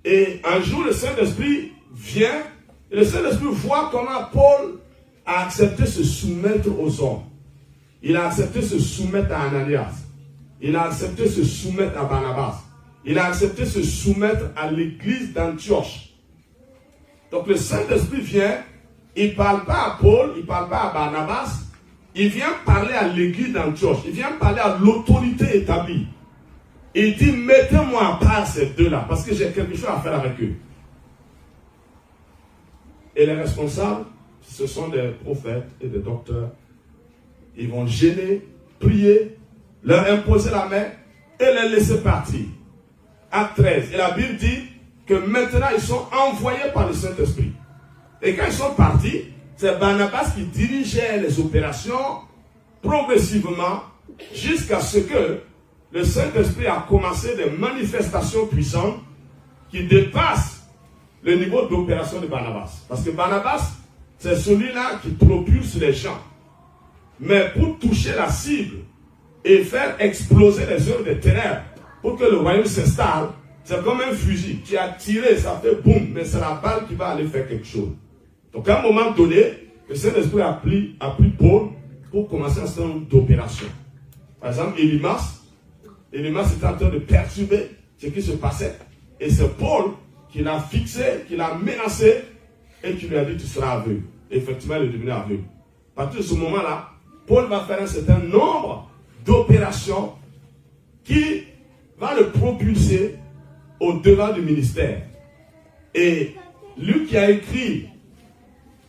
Et un jour, le Saint-Esprit vient, et le Saint-Esprit voit comment Paul a accepté de se soumettre aux hommes. Il a accepté de se soumettre à Ananias. Il a accepté de se soumettre à Barnabas. Il a accepté de se soumettre à l'église d'Antioche. Donc le Saint-Esprit vient, il ne parle pas à Paul, il ne parle pas à Barnabas, il vient parler à l'église d'Antioche, il vient parler à l'autorité établie. Il dit, mettez-moi à part ces deux-là, parce que j'ai quelque chose à faire avec eux. Et les responsables, ce sont des prophètes et des docteurs. Ils vont gêner, prier, leur imposer la main et les laisser partir. Acte 13. Et la Bible dit que maintenant ils sont envoyés par le Saint-Esprit. Et quand ils sont partis, c'est Barnabas qui dirigeait les opérations progressivement jusqu'à ce que le Saint-Esprit a commencé des manifestations puissantes qui dépassent le niveau d'opération de Barnabas. Parce que Barnabas, c'est celui-là qui propulse les gens. Mais pour toucher la cible et faire exploser les œuvres des ténèbres pour que le royaume s'installe, c'est comme un fusil. Tu as tiré, ça fait boum, mais c'est la balle qui va aller faire quelque chose. Donc à un moment donné, le Saint-Esprit a pris Paul pour commencer un certain nombre d'opérations. Par exemple, Élymas était en train de perturber ce qui se passait. Et c'est Paul qui l'a fixé, qui l'a menacé et qui lui a dit tu seras aveugle. Et effectivement, il est devenu aveugle. À partir de ce moment-là, Paul va faire un certain nombre d'opérations qui va le propulser au devant du ministère. Et Luc qui a écrit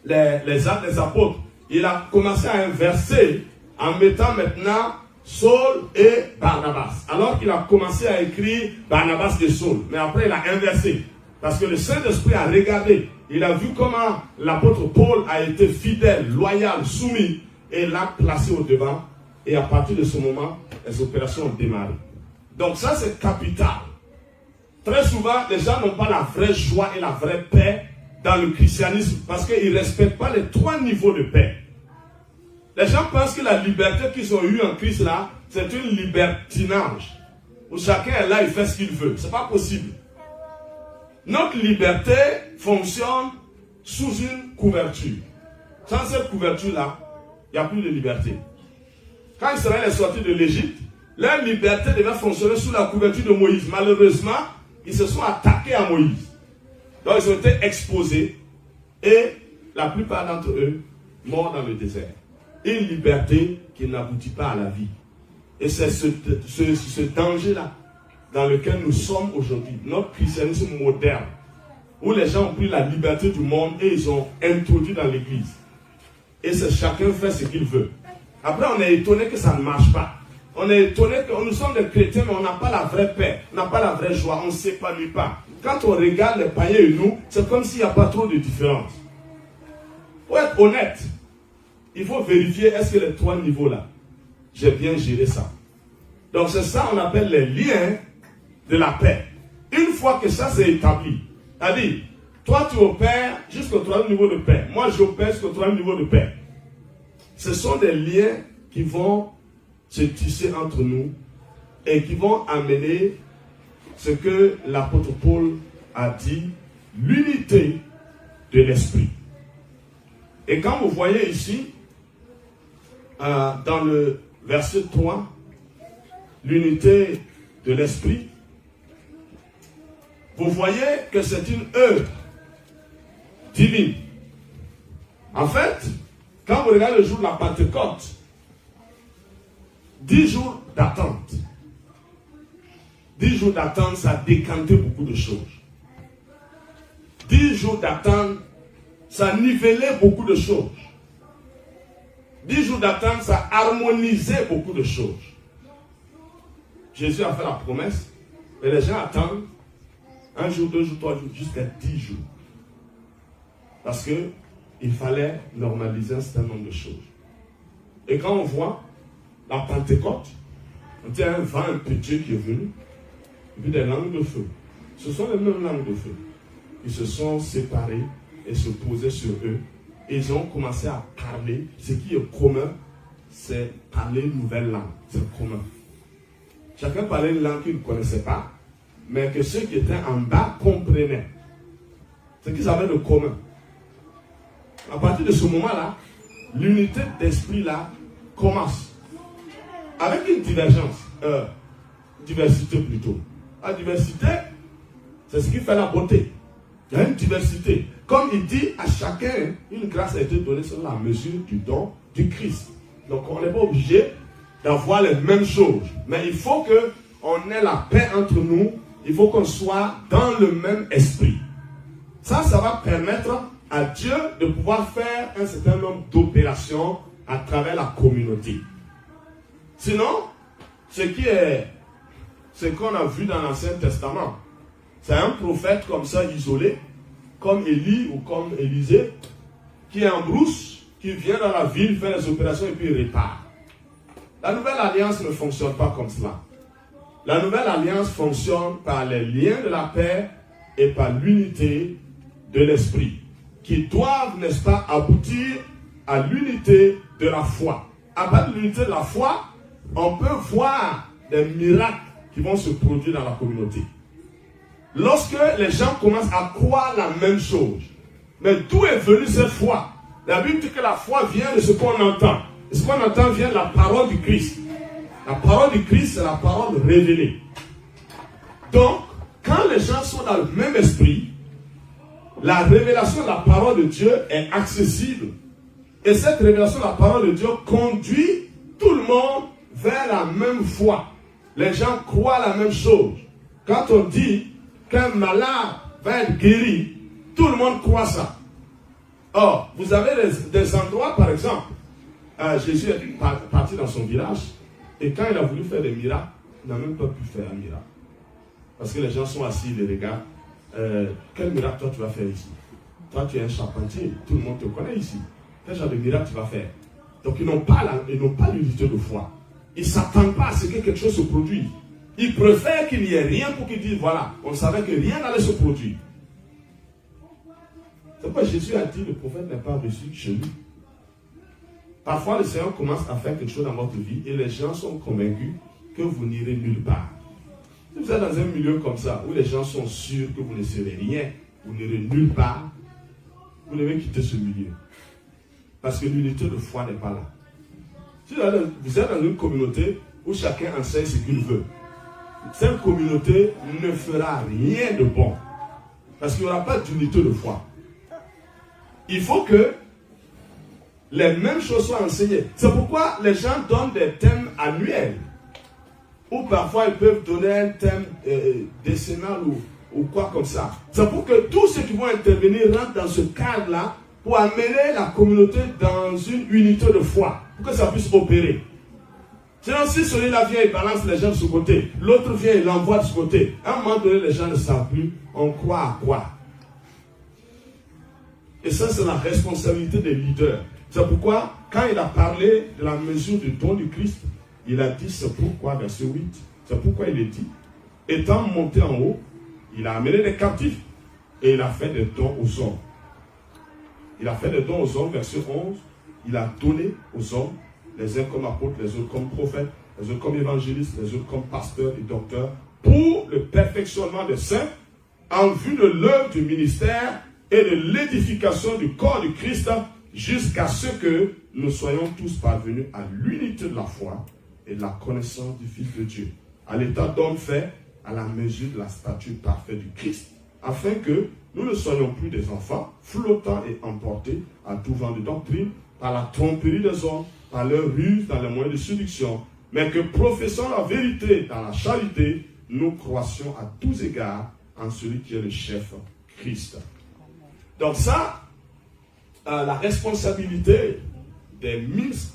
les Actes des Apôtres, il a commencé à inverser en mettant maintenant Saul et Barnabas. Alors qu'il a commencé à écrire Barnabas et Saul. Mais après, il a inversé. Parce que le Saint-Esprit a regardé. Il a vu comment l'apôtre Paul a été fidèle, loyal, soumis. Et l'a placé au devant. Et à partir de ce moment, les opérations ont démarré. Donc ça, c'est capital. Très souvent, les gens n'ont pas la vraie joie et la vraie paix dans le christianisme. Parce qu'ils ne respectent pas les 3 niveaux de paix. Les gens pensent que la liberté qu'ils ont eue en Christ là, c'est une libertinage. Où chacun est là, il fait ce qu'il veut. Ce n'est pas possible. Notre liberté fonctionne sous une couverture. Sans cette couverture-là, il n'y a plus de liberté. Quand Israël est sorti de l'Égypte, leur liberté devait fonctionner sous la couverture de Moïse. Malheureusement, ils se sont attaqués à Moïse. Donc ils ont été exposés et la plupart d'entre eux morts dans le désert. Une liberté qui n'aboutit pas à la vie. Et c'est ce danger-là dans lequel nous sommes aujourd'hui. Notre christianisme moderne, où les gens ont pris la liberté du monde et ils ont introduit dans l'église. Et c'est chacun fait ce qu'il veut. Après, on est étonné que ça ne marche pas. On est étonné que nous sommes des chrétiens, mais on n'a pas la vraie paix, on n'a pas la vraie joie, on ne s'épanouit pas. Quand on regarde les païens et nous, c'est comme s'il n'y a pas trop de différence. Pour être honnête, il faut vérifier est-ce que les 3 niveaux-là, j'ai bien géré ça. Donc c'est ça qu'on appelle les liens de la paix. Une fois que ça s'est établi, c'est-à-dire, toi tu opères jusqu'au 3e niveau de paix, moi j'opère jusqu'au 3e niveau de paix. Ce sont des liens qui vont se tisser entre nous et qui vont amener ce que l'apôtre Paul a dit, l'unité de l'esprit. Et quand vous voyez ici, dans le verset 3, l'unité de l'esprit, vous voyez que c'est une œuvre divine. En fait, quand vous regardez le jour de la Pentecôte, 10 jours d'attente. 10 jours d'attente, ça a décanté beaucoup de choses. 10 jours d'attente, ça a nivelé beaucoup de choses. 10 jours d'attente, ça a harmonisé beaucoup de choses. Jésus a fait la promesse, et les gens attendent 1 jour, 2 jours, 3 jours, jusqu'à 10 jours. Parce qu'il fallait normaliser un certain nombre de choses. Et quand on voit la Pentecôte, on dit un vent impétueux qui est venu, et puis des langues de feu. Ce sont les mêmes langues de feu. Ils se sont séparés et se posaient sur eux. Et ils ont commencé à parler. Ce qui est commun, c'est parler une nouvelle langue. C'est commun. Chacun parlait une langue qu'il ne connaissait pas, mais que ceux qui étaient en bas comprenaient. Ce qu'ils avaient de commun. À partir de ce moment-là, l'unité d'esprit-là commence. Avec une divergence. Diversité plutôt. La diversité, c'est ce qui fait la beauté. Il y a une diversité. Comme il dit, à chacun, une grâce a été donnée selon la mesure du don du Christ. Donc on n'est pas obligé d'avoir les mêmes choses. Mais il faut qu'on ait la paix entre nous. Il faut qu'on soit dans le même esprit. Ça va permettre à Dieu de pouvoir faire un certain nombre d'opérations à travers la communauté. Sinon, ce qu'on a vu dans l'Ancien Testament, c'est un prophète comme ça isolé, comme Élie ou comme Élisée, qui est en brousse, qui vient dans la ville faire les opérations et puis il répare. La nouvelle alliance ne fonctionne pas comme cela. La nouvelle alliance fonctionne par les liens de la paix et par l'unité de l'esprit, qui doivent, n'est-ce pas, aboutir à l'unité de la foi. À partir de l'unité de la foi, on peut voir des miracles qui vont se produire dans la communauté. Lorsque les gens commencent à croire la même chose, mais d'où est venue cette foi? La Bible dit que la foi vient de ce qu'on entend. Et ce qu'on entend vient de la parole du Christ. La parole du Christ, c'est la parole révélée. Donc, quand les gens sont dans le même esprit, la révélation de la parole de Dieu est accessible. Et cette révélation de la parole de Dieu conduit tout le monde vers la même foi. Les gens croient la même chose. Quand on dit qu'un malade va être guéri, Tout le monde croit ça. Or, vous avez des endroits, par exemple, Jésus est parti dans son village, et quand il a voulu faire des miracles, il n'a même pas pu faire un miracle. Parce que les gens sont assis, ils les regardent. Quel miracle toi tu vas faire ici? Toi tu es un charpentier, tout le monde te connaît ici. Quel genre de miracle tu vas faire? Donc ils n'ont pas l'unité de foi. Ils ne s'attendent pas à ce que quelque chose se produise. Ils préfèrent qu'il n'y ait rien pour qu'ils disent, voilà, on savait que rien n'allait se produire. C'est pourquoi Jésus a dit, le prophète n'est pas reçu chez lui. Parfois le Seigneur commence à faire quelque chose dans votre vie et les gens sont convaincus que vous n'irez nulle part. Si vous êtes dans un milieu comme ça, où les gens sont sûrs que vous ne serez rien, vous n'irez nulle part, vous devez quitter ce milieu. Parce que l'unité de foi n'est pas là. Si vous êtes dans une communauté où chacun enseigne ce qu'il veut, cette communauté ne fera rien de bon. Parce qu'il n'y aura pas d'unité de foi. Il faut que les mêmes choses soient enseignées. C'est pourquoi les gens donnent des thèmes annuels. Ou parfois ils peuvent donner un thème décennal ou quoi comme ça. C'est pour que tous ceux qui vont intervenir rentrent dans ce cadre-là pour amener la communauté dans une unité de foi. Pour que ça puisse opérer. Sinon, si celui-là vient et balance les gens de ce côté, l'autre vient et l'envoie de ce côté, à un moment donné, les gens ne savent plus on croit à quoi. Et ça, c'est la responsabilité des leaders. C'est pourquoi, quand il a parlé de la mesure du don du Christ, il a dit, c'est pourquoi, verset 8, c'est pourquoi il est dit, étant monté en haut, il a amené des captifs et il a fait des dons aux hommes. Il a fait des dons aux hommes, verset 11, il a donné aux hommes, les uns comme apôtres, les autres comme prophètes, les autres comme évangélistes, les autres comme pasteurs et docteurs, pour le perfectionnement des saints, en vue de l'œuvre du ministère et de l'édification du corps du Christ, jusqu'à ce que nous soyons tous parvenus à l'unité de la foi et de la connaissance du Fils de Dieu, à l'état d'homme fait à la mesure de la stature parfaite du Christ, afin que nous ne soyons plus des enfants, flottants et emportés à tout vent de doctrine, par la tromperie des hommes, par leur ruse dans les moyens de séduction, mais que professant la vérité dans la charité, nous croissions à tous égards en celui qui est le chef, Christ. Donc ça, la responsabilité des ministres,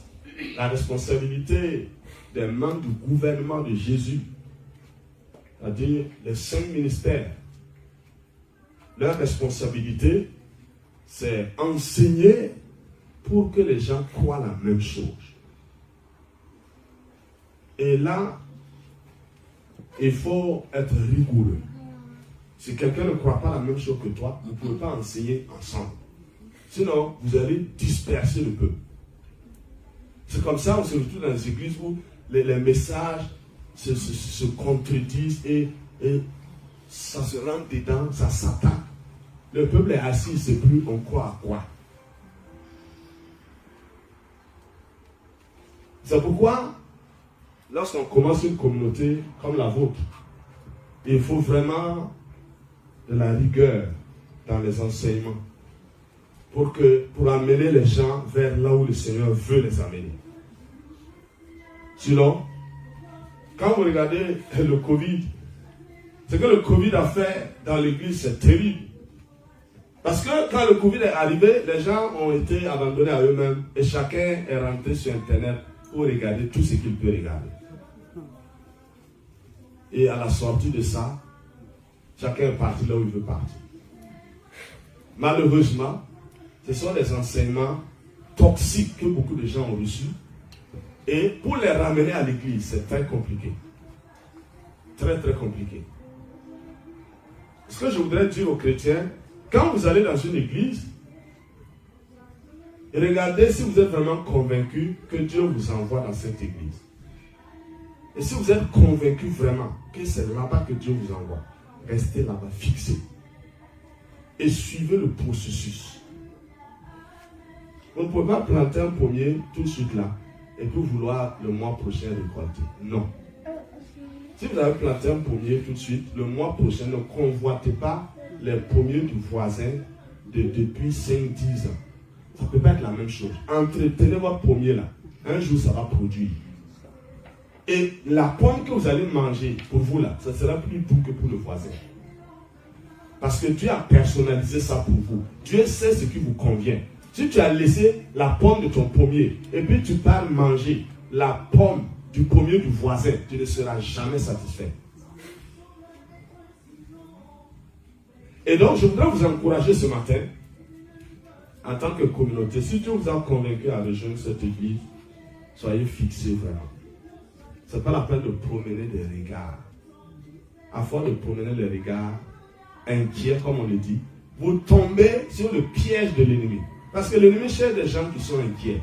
la responsabilité des membres du gouvernement de Jésus, c'est-à-dire les 5 ministères, leur responsabilité, c'est enseigner pour que les gens croient la même chose. Et là, il faut être rigoureux. Si quelqu'un ne croit pas la même chose que toi, vous ne pouvez pas enseigner ensemble. Sinon, vous allez disperser le peuple. C'est comme ça, on se retrouve dans les églises où les messages se contredisent et ça se rentre dedans, ça s'attaque. Le peuple est assis, il ne sait plus on croit à quoi. C'est pourquoi, lorsqu'on commence une communauté comme la vôtre, il faut vraiment de la rigueur dans les enseignements pour amener les gens vers là où le Seigneur veut les amener. Sinon, quand vous regardez le Covid, ce que le Covid a fait dans l'église, c'est terrible. Parce que quand le Covid est arrivé, les gens ont été abandonnés à eux-mêmes et chacun est rentré sur Internet pour regarder tout ce qu'il peut regarder. Et à la sortie de ça, chacun est parti là où il veut partir. Malheureusement, ce sont des enseignements toxiques que beaucoup de gens ont reçus. Et pour les ramener à l'église, c'est très compliqué. Très, très compliqué. Ce que je voudrais dire aux chrétiens, quand vous allez dans une église, regardez si vous êtes vraiment convaincu que Dieu vous envoie dans cette église. Et si vous êtes convaincu vraiment que c'est là-bas que Dieu vous envoie, restez là-bas fixé. Et suivez le processus. On ne peut pas planter un pommier tout de suite là et puis vouloir le mois prochain récolter. Non. Si vous avez planté un pommier tout de suite, le mois prochain, ne convoitez pas les pommiers du voisin depuis 5-10 ans. Ça ne peut pas être la même chose. Entretenez votre pommier là. Un jour, ça va produire. Et la pomme que vous allez manger pour vous là, ça sera plus doux que pour le voisin. Parce que Dieu a personnalisé ça pour vous. Dieu sait ce qui vous convient. Si tu as laissé la pomme de ton pommier et puis tu pars manger la pomme du pommier du voisin, tu ne seras jamais satisfait. Et donc, je voudrais vous encourager ce matin, en tant que communauté, si Dieu vous a convaincu à rejoindre cette église, soyez fixés vraiment. Ce n'est pas la peine de promener des regards. À force de promener les regards inquiets, comme on le dit, vous tombez sur le piège de l'ennemi. Parce que l'ennemi cherche des gens qui sont inquiets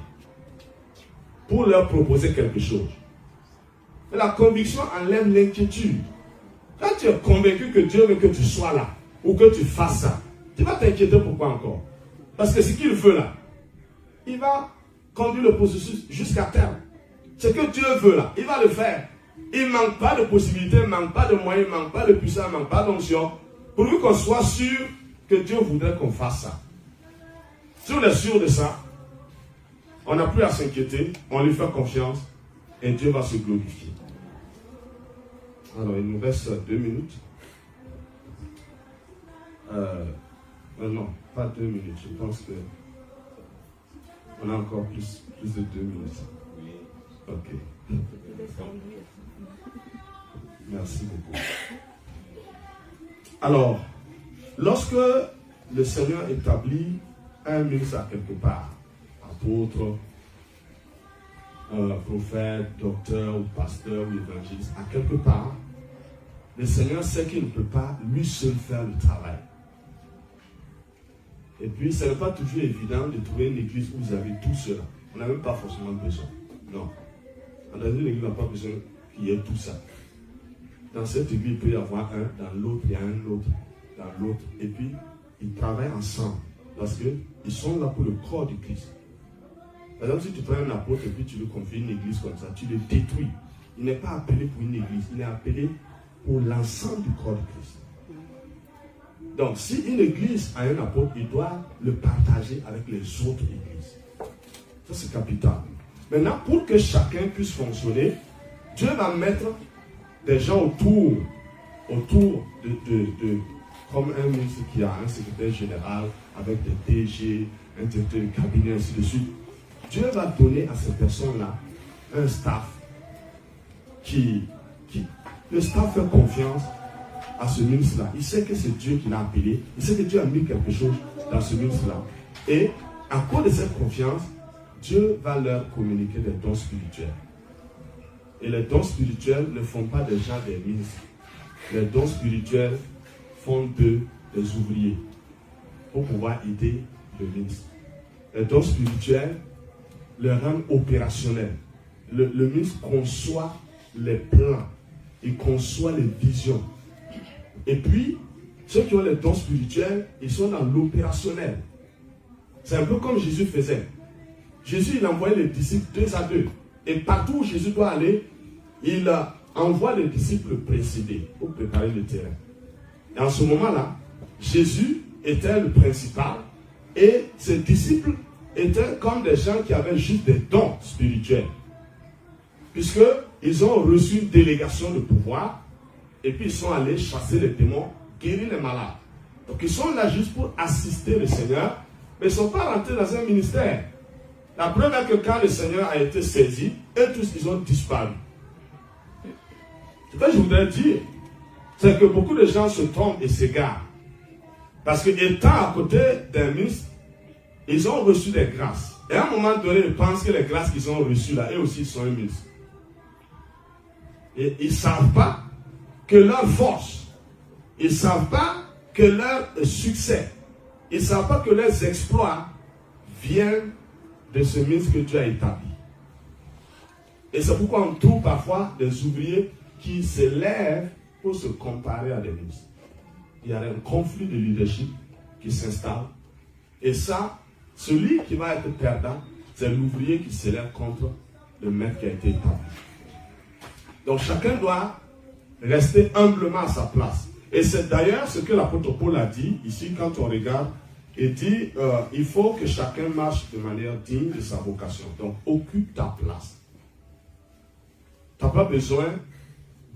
pour leur proposer quelque chose. Et la conviction enlève l'inquiétude. Quand tu es convaincu que Dieu veut que tu sois là, ou que tu fasses ça, tu vas t'inquiéter pourquoi encore? Parce que ce qu'il veut là, il va conduire le processus jusqu'à terme. Ce que Dieu veut là, il va le faire. Il ne manque pas de possibilités, il ne manque pas de moyens, il ne manque pas de puissance, il ne manque pas d'onction. Pourvu qu'on soit sûr que Dieu voudrait qu'on fasse ça. Si on est sûr de ça, on n'a plus à s'inquiéter, on lui fait confiance et Dieu va se glorifier. Alors, il nous reste 2 minutes. Non, pas 2 minutes. Je pense que on a encore plus de 2 minutes. Ok. Merci beaucoup. Alors, lorsque le Seigneur établit un ministre à quelque part, apôtre, prophète, docteur, ou pasteur, ou évangéliste, à quelque part, le Seigneur sait qu'il ne peut pas lui seul faire le travail. Et puis, ce n'est pas toujours évident de trouver une église où vous avez tout cela. On n'a même pas forcément besoin. Non. Dans une église, on n'a pas besoin qu'il y ait tout ça. Dans cette église, il peut y avoir un, dans l'autre, il y a un autre, dans l'autre. Et puis, ils travaillent ensemble. Parce qu'ils sont là pour le corps du Christ. Par exemple, si tu prends un apôtre et puis tu lui confies une église comme ça, tu le détruis. Il n'est pas appelé pour une église, il est appelé pour l'ensemble du corps du Christ. Donc, si une église a un apôtre, il doit le partager avec les autres églises. Ça, c'est capital. Maintenant, pour que chacun puisse fonctionner, Dieu va mettre des gens autour de comme un ministre qui a un secrétaire général avec des DG, un directeur de cabinet, ainsi de suite. Dieu va donner à ces personnes-là un staff le staff fait confiance à ce ministre-là. Il sait que c'est Dieu qui l'a appelé. Il sait que Dieu a mis quelque chose dans ce ministre-là. Et à cause de cette confiance, Dieu va leur communiquer des dons spirituels. Et les dons spirituels ne font pas des gens des ministres. Les dons spirituels font d'eux des ouvriers pour pouvoir aider le ministre. Les dons spirituels le rendent opérationnel. Le ministre conçoit les plans, il conçoit les visions. Et puis, ceux qui ont les dons spirituels, ils sont dans l'opérationnel. C'est un peu comme Jésus faisait. Jésus, il envoyait les disciples 2 à 2. Et partout où Jésus doit aller, il envoie les disciples précéder pour préparer le terrain. Et en ce moment-là, Jésus était le principal et ses disciples étaient comme des gens qui avaient juste des dons spirituels. Puisqu'ils ont reçu une délégation de pouvoir et puis ils sont allés chasser les démons, guérir les malades. Donc ils sont là juste pour assister le Seigneur, mais ils ne sont pas rentrés dans un ministère. La preuve est que quand le Seigneur a été saisi, eux tous ils ont disparu. Ce que je voudrais dire, c'est que beaucoup de gens se trompent et s'égarent. Parce que étant à côté d'un ministre, ils ont reçu des grâces. Et à un moment donné, ils pensent que les grâces qu'ils ont reçues là, eux aussi sont un ministre. Et ils ne savent pas que leur force, ils ne savent pas que leur succès, ils ne savent pas que leurs exploits viennent de ce ministre que Dieu a établi. Et c'est pourquoi on trouve parfois des ouvriers qui se lèvent pour se comparer à des ministres. Il y a un conflit de leadership qui s'installe. Et ça, celui qui va être perdant, c'est l'ouvrier qui se lève contre le maître qui a été établi. Donc chacun doit rester humblement à sa place. Et c'est d'ailleurs ce que l'apôtre Paul a dit, ici quand on regarde, il dit, il faut que chacun marche de manière digne de sa vocation. Donc occupe ta place. Tu n'as pas besoin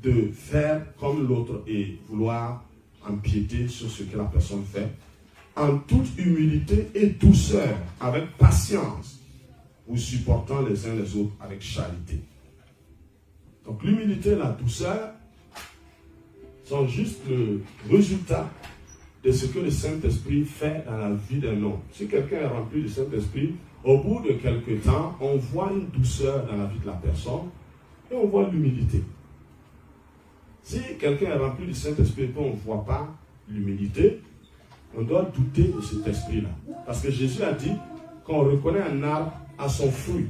de faire comme l'autre et vouloir empiéter sur ce que la personne fait, en toute humilité et douceur, avec patience, vous supportant les uns les autres avec charité. Donc l'humilité et la douceur sont juste le résultat de ce que le Saint-Esprit fait dans la vie d'un homme. Si quelqu'un est rempli du Saint-Esprit, au bout de quelque temps, on voit une douceur dans la vie de la personne et on voit l'humilité. Si quelqu'un est rempli du Saint-Esprit et qu'on ne voit pas l'humilité, on doit douter de cet esprit-là. Parce que Jésus a dit qu'on reconnaît un arbre à son fruit.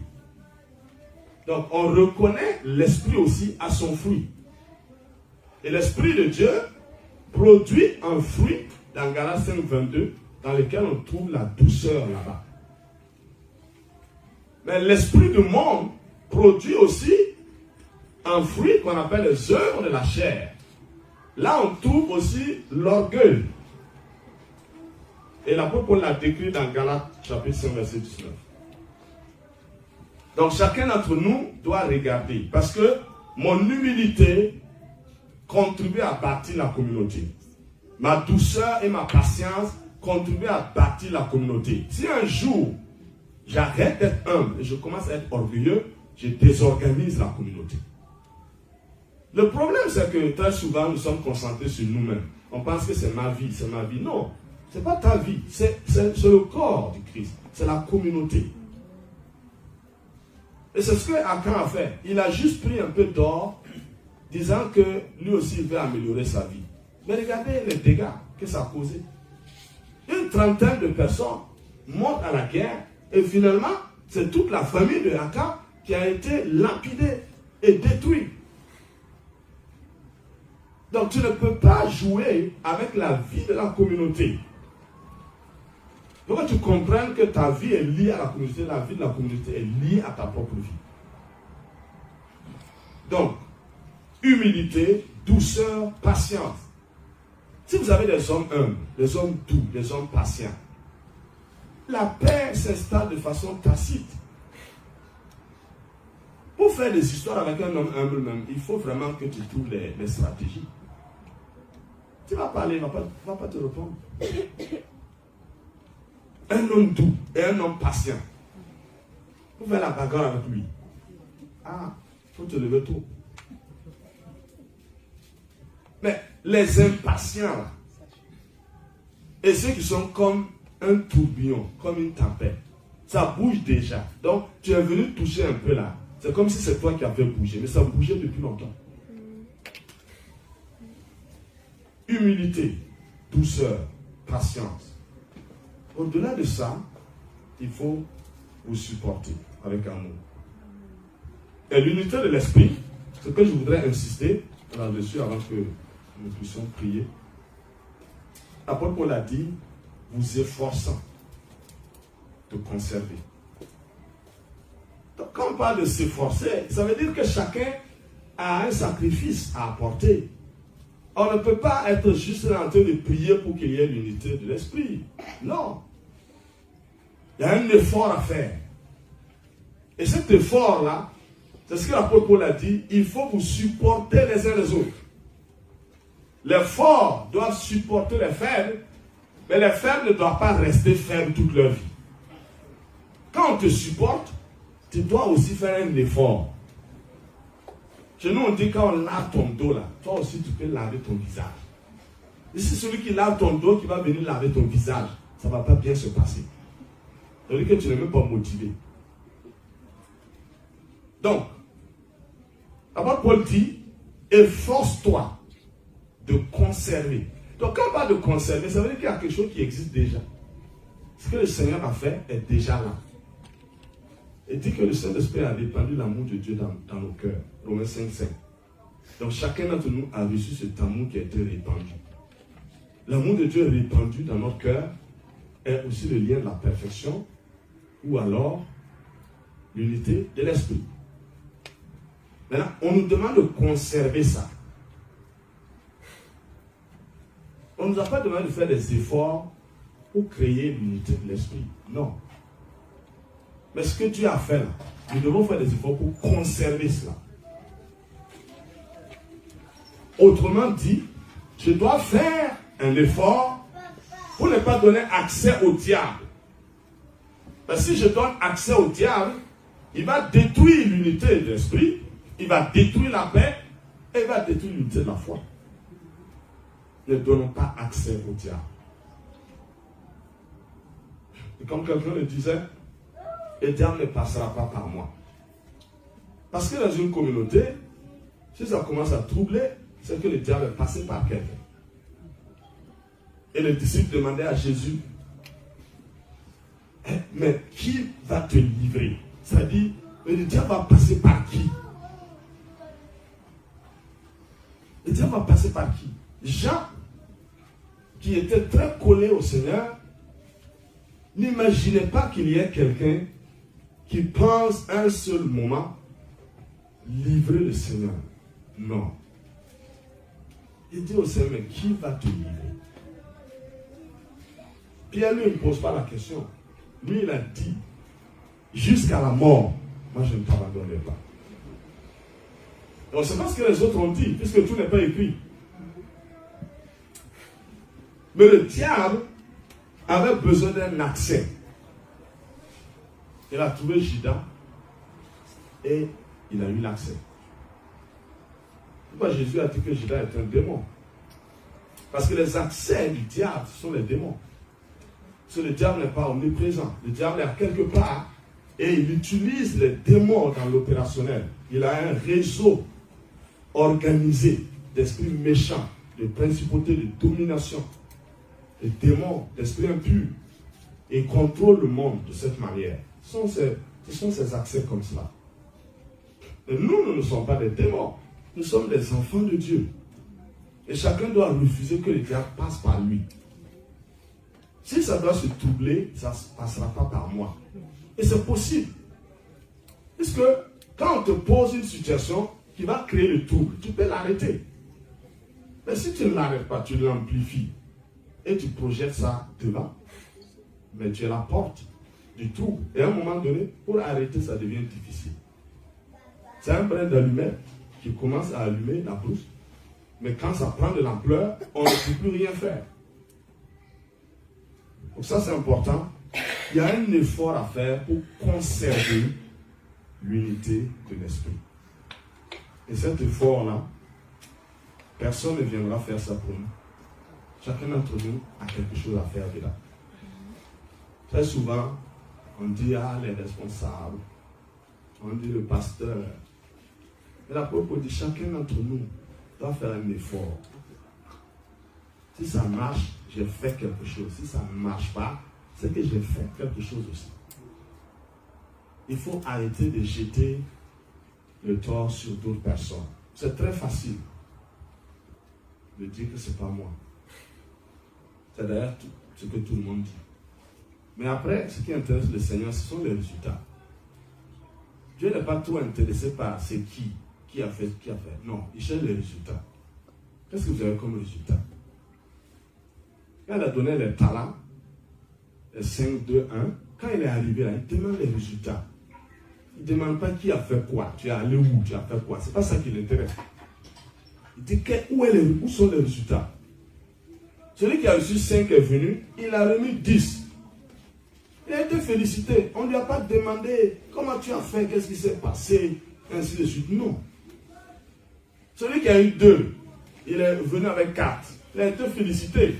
Donc on reconnaît l'esprit aussi à son fruit. Et l'esprit de Dieu produit un fruit dans Galates 5, 22, dans lequel on trouve la douceur là-bas. Mais l'esprit du monde produit aussi un fruit qu'on appelle les œuvres de la chair. Là, on trouve aussi l'orgueil. Et l'apôtre Paul l'a décrit dans Galates chapitre 5, verset 19. Donc chacun d'entre nous doit regarder. Parce que mon humilité contribue à bâtir la communauté. Ma douceur et ma patience contribuent à bâtir la communauté. Si un jour, j'arrête d'être humble et je commence à être orgueilleux, je désorganise la communauté. Le problème, c'est que très souvent, nous sommes concentrés sur nous-mêmes. On pense que c'est ma vie, c'est ma vie. Non, ce n'est pas ta vie, c'est le corps du Christ, c'est la communauté. Et c'est ce que Akan a fait. Il a juste pris un peu d'or, disant que lui aussi il veut améliorer sa vie. Mais regardez les dégâts que ça a causé. Une trentaine de personnes montent à la guerre et finalement, c'est toute la famille de Akan qui a été lapidée et détruite. Donc tu ne peux pas jouer avec la vie de la communauté. Il faut que tu comprennes que ta vie est liée à la communauté, la vie de la communauté est liée à ta propre vie. Donc, humilité, douceur, patience. Si vous avez des hommes humbles, des hommes doux, des hommes patients, la paix s'installe de façon tacite. Pour faire des histoires avec un homme humble même, il faut vraiment que tu trouves les stratégies. Tu vas parler, il ne va pas te répondre. Un homme doux et un homme patient. Pour faire la bagarre avec lui. Ah, il faut te lever tôt. Mais les impatients, là, et ceux qui sont comme un tourbillon, comme une tempête, ça bouge déjà. Donc, tu es venu toucher un peu là. C'est comme si c'est toi qui as fait bouger, mais ça bougeait depuis longtemps. Humilité, douceur, patience. Au-delà de ça, il faut vous supporter avec amour. Et l'unité de l'esprit, ce que je voudrais insister là-dessus avant que nous puissions prier. L'apôtre Paul a dit, vous efforçant de conserver. Donc quand on parle de s'efforcer, ça veut dire que chacun a un sacrifice à apporter. On ne peut pas être juste là en train de prier pour qu'il y ait l'unité de l'esprit. Non. Il y a un effort à faire. Et cet effort-là, c'est ce que l'apôtre Paul a dit, il faut vous supporter les uns les autres. Les forts doivent supporter les faibles, mais les faibles ne doivent pas rester faibles toute leur vie. Quand on te supporte, tu dois aussi faire un effort. Chez nous, on dit quand on lave ton dos là, toi aussi tu peux laver ton visage. Et c'est celui qui lave ton dos qui va venir laver ton visage. Ça ne va pas bien se passer. Ça veut dire que tu n'es même pas motivé. Donc, d'abord Paul dit, efforce-toi de conserver. Donc quand on parle de conserver, ça veut dire qu'il y a quelque chose qui existe déjà. Ce que le Seigneur a fait est déjà là. Et dit que le Saint-Esprit a répandu l'amour de Dieu dans nos cœurs. Romains 5, 5. Donc chacun d'entre nous a reçu cet amour qui a été répandu. L'amour de Dieu répandu dans notre cœur est aussi le lien de la perfection ou alors l'unité de l'esprit. Maintenant, on nous demande de conserver ça. On ne nous a pas demandé de faire des efforts pour créer l'unité de l'esprit. Non. Mais ce que Dieu a fait là, nous devons faire des efforts pour conserver cela. Autrement dit, je dois faire un effort pour ne pas donner accès au diable. Parce que si je donne accès au diable, il va détruire l'unité de l'esprit, il va détruire la paix et il va détruire l'unité de la foi. Ne donnons pas accès au diable. Et comme quelqu'un le disait, le diable ne passera pas par moi. Parce que dans une communauté, si ça commence à troubler, c'est que le diable est passé par quelqu'un. Et les disciples demandaient à Jésus, mais qui va te livrer? C'est-à-dire, le diable va passer par qui? Le diable va passer par qui? Jean, qui était très collé au Seigneur, n'imaginait pas qu'il y ait quelqu'un qui pense un seul moment livrer le Seigneur. Non. Il dit au Seigneur, mais qui va te livrer? Pierre, lui, ne pose pas la question. Lui, il a dit, jusqu'à la mort, moi, je ne t'abandonnerai pas. Donc, c'est pas ce que les autres ont dit, puisque tout n'est pas écrit. Mais le diable avait besoin d'un accès. Il a trouvé Judas et il a eu l'accès. Pourquoi Jésus a dit que Judas est un démon? Parce que les accès du diable sont les démons. Parce que le diable n'est pas omniprésent. Le diable est à quelque part et il utilise les démons dans l'opérationnel. Il a un réseau organisé d'esprits méchants, de principautés, de domination, de démons, d'esprits impurs. Et il contrôle le monde de cette manière. Ce sont ces accès comme cela. Et nous ne sommes pas des démons. Nous sommes des enfants de Dieu. Et chacun doit refuser que le diable passe par lui. Si ça doit se troubler, ça ne passera pas par moi. Et c'est possible. Puisque quand on te pose une situation qui va créer le trouble, tu peux l'arrêter. Mais si tu ne l'arrêtes pas, tu l'amplifies. Et tu projettes ça devant. Mais tu es la porte du trouble. Et à un moment donné, pour arrêter, ça devient difficile. C'est un brin d'allumette qui commence à allumer la brousse. Mais quand ça prend de l'ampleur, on ne peut plus rien faire. Donc ça, c'est important. Il y a un effort à faire pour conserver l'unité de l'esprit. Et cet effort-là, personne ne viendra faire ça pour nous. Chacun d'entre nous a quelque chose à faire dedans. Très souvent, on dit, les responsables, on dit le pasteur. Mais l'apôtre dit, chacun d'entre nous doit faire un effort. Si ça marche, j'ai fait quelque chose. Si ça ne marche pas, c'est que j'ai fait quelque chose aussi. Il faut arrêter de jeter le tort sur d'autres personnes. C'est très facile de dire que ce n'est pas moi. C'est d'ailleurs ce que tout le monde dit. Mais après, ce qui intéresse le Seigneur, ce sont les résultats. Dieu n'est pas trop intéressé par c'est qui a fait. Non, il cherche les résultats. Qu'est-ce que vous avez comme résultat? Quand il a donné les talents, les 5, 2, 1, quand il est arrivé là, il demande les résultats. Il ne demande pas qui a fait quoi, tu es allé où, tu as fait quoi. Ce n'est pas ça qui l'intéresse. Il dit où sont les résultats. Celui qui a reçu 5 est venu, il a remis 10. Il a été félicité. On ne lui a pas demandé comment tu as fait, qu'est-ce qui s'est passé, ainsi de suite. Non. Celui qui a eu 2, il est venu avec 4. Il a été félicité.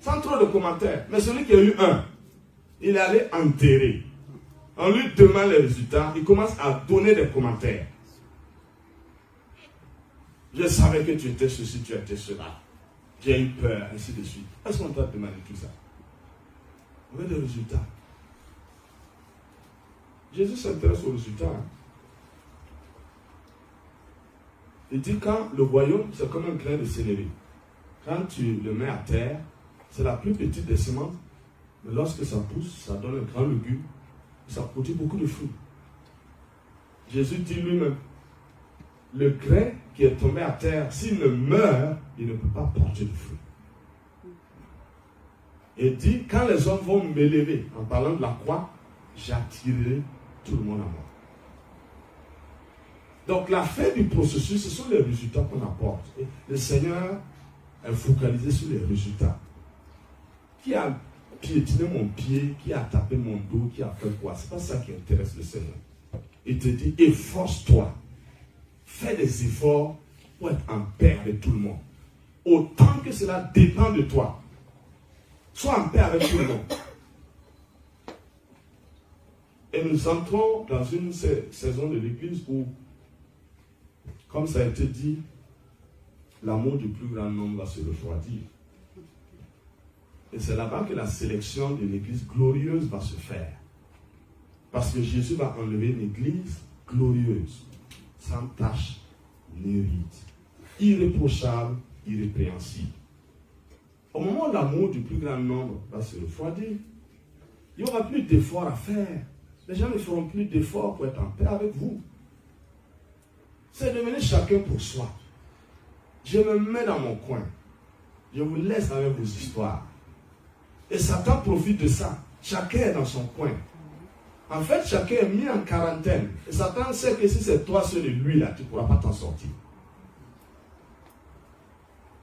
Sans trop de commentaires. Mais celui qui a eu 1, il est allé enterrer. On lui demande les résultats, il commence à donner des commentaires. Je savais que tu étais ceci, tu étais cela. J'ai eu peur, ainsi de suite. Est-ce qu'on t'a demandé tout ça? On veut des résultats. Jésus s'intéresse aux résultats. Hein? Il dit quand le royaume, c'est comme un grain de céleri. Quand tu le mets à terre, c'est la plus petite des semences. Mais lorsque ça pousse, ça donne un grand légume. Ça produit beaucoup de fruits. Jésus dit lui-même, le grain qui est tombé à terre, s'il ne meurt, il ne peut pas porter de fruits. Et dit, quand les hommes vont m'élever, en parlant de la croix, j'attirerai tout le monde à moi. Donc la fin du processus, ce sont les résultats qu'on apporte. Et le Seigneur est focalisé sur les résultats. Qui a piétiné mon pied, qui a tapé mon dos, qui a fait quoi? Ce n'est pas ça qui intéresse le Seigneur. Il te dit, efforce-toi. Fais des efforts pour être en paix avec tout le monde. Autant que cela dépend de toi. Sois en paix avec tout le monde. Et nous entrons dans une saison de l'Église où, comme ça a été dit, l'amour du plus grand nombre va se refroidir. Et c'est là-bas que la sélection de l'Église glorieuse va se faire. Parce que Jésus va enlever une Église glorieuse, sans tache ni ride, irréprochable, irrépréhensible. Au moment où l'amour du plus grand nombre va se refroidir, il n'y aura plus d'efforts à faire. Les gens ne feront plus d'efforts pour être en paix avec vous. C'est devenu chacun pour soi. Je me mets dans mon coin. Je vous laisse avec vos histoires. Et Satan profite de ça. Chacun est dans son coin. En fait, chacun est mis en quarantaine. Et Satan sait que si c'est toi seul et lui, là, tu ne pourras pas t'en sortir.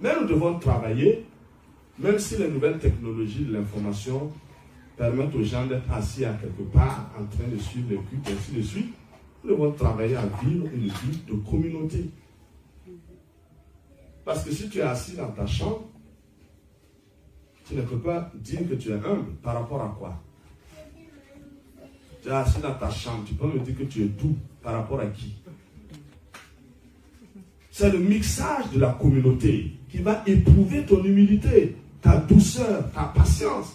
Mais nous devons travailler, même si les nouvelles technologies de l'information permettent aux gens d'être assis à quelque part, en train de suivre les cultes, et ainsi de suite. Nous devons travailler à vivre une vie de communauté. Parce que si tu es assis dans ta chambre, tu ne peux pas dire que tu es humble. Par rapport à quoi? Tu es assis dans ta chambre, tu peux me dire que tu es doux. Par rapport à qui? C'est le mixage de la communauté qui va éprouver ton humilité, ta douceur, ta patience.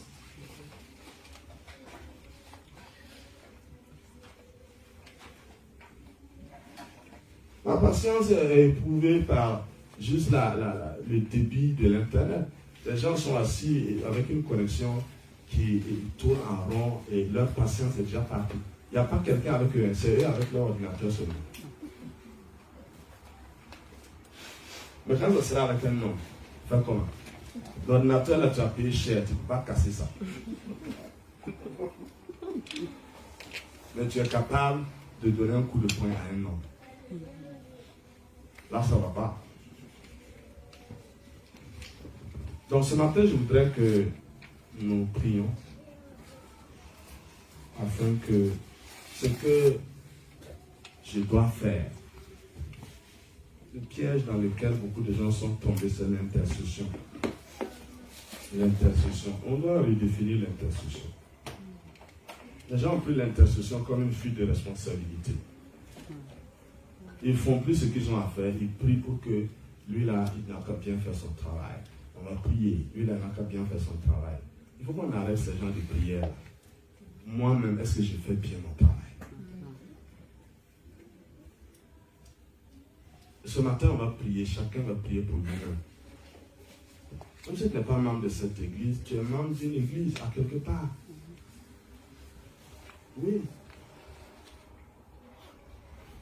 La patience est éprouvée par juste le débit de l'Internet. Les gens sont assis avec une connexion qui tourne en rond et leur patience est déjà partie. Il n'y a pas quelqu'un avec eux, c'est eux avec leur ordinateur seulement. Mais quand ce sera avec un homme, fais comment? L'ordinateur, là, tu as payé cher, tu ne peux pas casser ça. Mais tu es capable de donner un coup de poing à un homme. Là, ça ne va pas. Donc ce matin, je voudrais que nous prions afin que ce que je dois faire, le piège dans lequel beaucoup de gens sont tombés, c'est l'intercession. L'intercession. On doit redéfinir l'intercession. Les gens ont pris l'intercession comme une fuite de responsabilité. Ils ne font plus ce qu'ils ont à faire. Ils prient pour que lui là, il n'a qu'à bien faire son travail. On va prier. Lui là, il n'a qu'à bien faire son travail. Il faut qu'on arrête ce genre de prière. Moi-même, est-ce que je fais bien mon travail? Ce matin, on va prier. Chacun va prier pour lui-même. Comme si tu n'es pas membre de cette église, tu es membre d'une église à quelque part. Oui.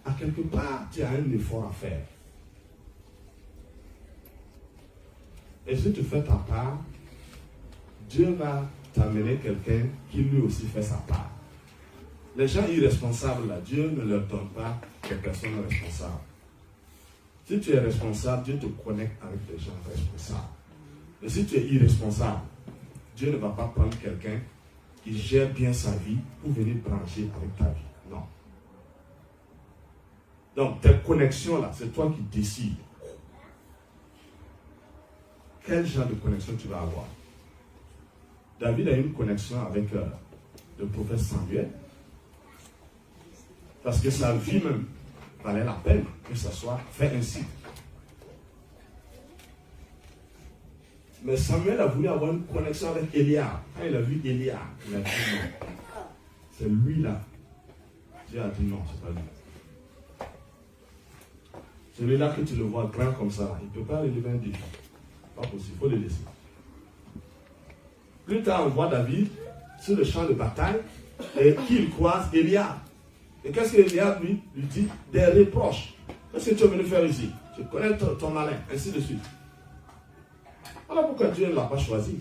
À quelque part, tu as un effort à faire. Et si tu fais ta part, Dieu va t'amener quelqu'un qui lui aussi fait sa part. Les gens irresponsables, là, Dieu ne leur donne pas des personnes responsables. Si tu es responsable, Dieu te connecte avec des gens responsables. Et si tu es irresponsable, Dieu ne va pas prendre quelqu'un qui gère bien sa vie pour venir brancher avec ta vie. Non. Donc, tes connexions là, c'est toi qui décides. Quel genre de connexion tu vas avoir? David a eu une connexion avec le prophète Samuel. Parce que sa vie même valait la peine que ça soit fait ainsi. Mais Samuel a voulu avoir une connexion avec Eliab. Quand il a vu Eliab, il a dit non. C'est lui là. Dieu a dit non, c'est pas lui. Celui-là que tu le vois grand comme ça, il ne peut pas relever un défi. Pas possible, il faut le laisser. Plus tard, on voit David sur le champ de bataille et qu'il croise Eliab. Et qu'est-ce que Eliab lui dit? Des reproches. Qu'est-ce que tu es venu faire ici? Je connais ton malin, ainsi de suite. Voilà pourquoi Dieu ne l'a pas choisi.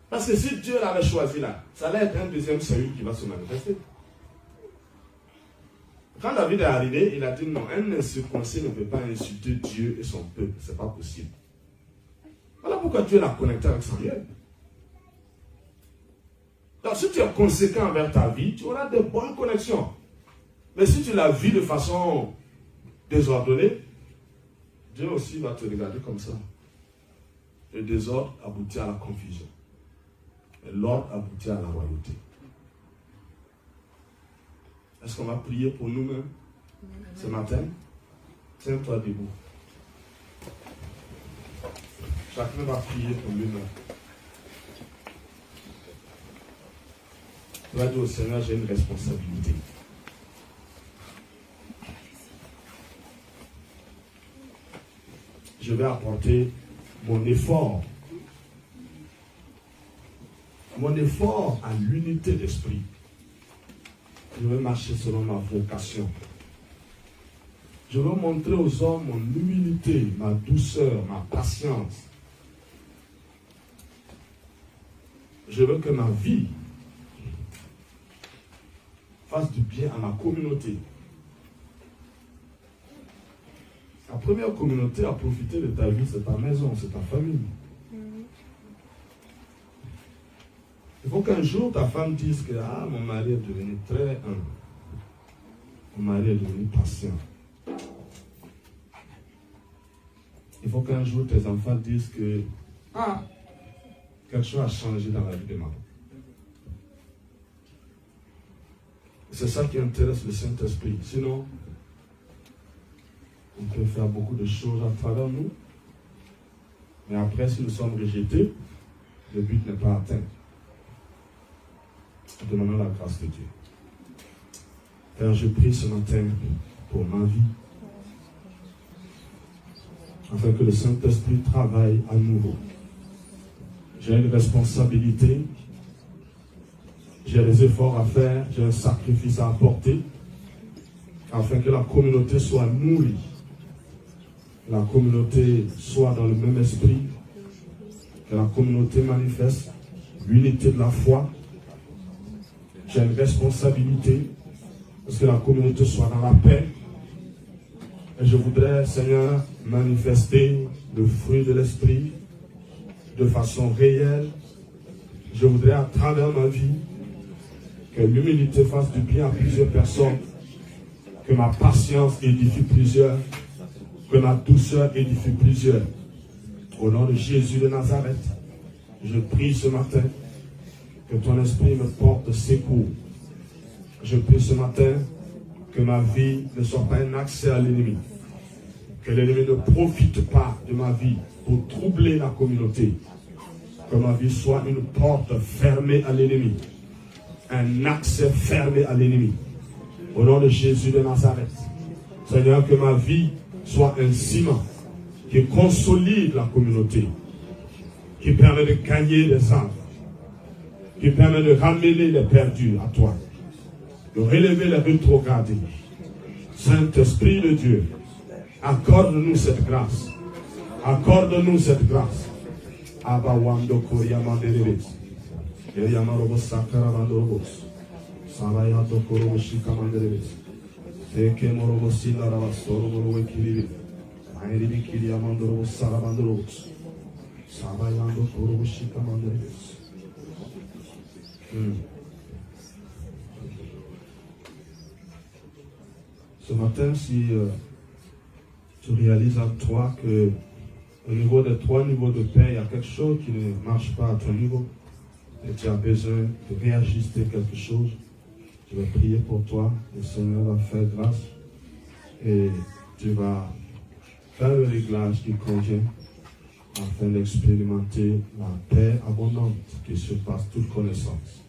Parce que si Dieu l'avait choisi là, ça allait être un deuxième Saül qui va se manifester. Quand David est arrivé, il a dit non, un incirconcis ne peut pas insulter Dieu et son peuple. Ce n'est pas possible. Voilà pourquoi Dieu l'a connecté avec Samuel. Donc si tu es conséquent envers ta vie, tu auras de bonnes connexions. Mais si tu la vis de façon désordonnée, Dieu aussi va te regarder comme ça. Le désordre aboutit à la confusion. Et l'ordre aboutit à la royauté. Est-ce qu'on va prier pour nous-mêmes ce matin? Tiens-toi debout. Chacun va prier pour lui-même. Tu vas dire au Seigneur, j'ai une responsabilité. Je vais apporter mon effort à l'unité d'esprit. Je veux marcher selon ma vocation. Je veux montrer aux hommes mon humilité, ma douceur, ma patience. Je veux que ma vie fasse du bien à ma communauté. La première communauté à profiter de ta vie, c'est ta maison, c'est ta famille. Il faut qu'un jour ta femme dise que mon mari est devenu très humble. Mon mari est devenu patient. Il faut qu'un jour tes enfants disent que quelque chose a changé dans la vie de maman. C'est ça qui intéresse le Saint-Esprit. Sinon, on peut faire beaucoup de choses à travers nous. Mais après, si nous sommes rejetés, le but n'est pas atteint. Demandons la grâce de Dieu. Père, je prie ce matin pour ma vie, afin que le Saint-Esprit travaille à nouveau. J'ai une responsabilité, j'ai des efforts à faire, j'ai un sacrifice à apporter, afin que la communauté soit nourrie, la communauté soit dans le même esprit, que la communauté manifeste l'unité de la foi. J'ai une responsabilité, parce que la communauté soit dans la paix. Et je voudrais, Seigneur, manifester le fruit de l'esprit de façon réelle. Je voudrais, à travers ma vie, que l'humilité fasse du bien à plusieurs personnes, que ma patience édifie plusieurs, que ma douceur édifie plusieurs. Au nom de Jésus de Nazareth, je prie ce matin que ton esprit me porte secours. Je prie ce matin que ma vie ne soit pas un accès à l'ennemi. Que l'ennemi ne profite pas de ma vie pour troubler la communauté. Que ma vie soit une porte fermée à l'ennemi. Un accès fermé à l'ennemi. Au nom de Jésus de Nazareth. Seigneur, que ma vie soit un ciment qui consolide la communauté. Qui permet de gagner les âmes. Qui permet de ramener les perdus à toi. De relever les rétrogradés. Saint-Esprit de Dieu, accorde-nous cette grâce. Accorde-nous cette grâce. Abawando Koriamanderebes. Eliamarobo Sakarabandorobos. Sabayando Koroboshikamanderebes. Teke Morobo Sindarabasoro Ekilibi. Airibi Kiliamandorobos Sarabandorobos. Sabayando Koroboshikamanderebes. Ce matin, si tu réalises en toi que au niveau des 3 niveaux de paix, il y a quelque chose qui ne marche pas à ton niveau et tu as besoin de réajuster quelque chose, je vais prier pour toi. Le Seigneur va faire grâce et tu vas faire le réglage qui convient afin d'expérimenter la paix abondante qui surpasse toute connaissance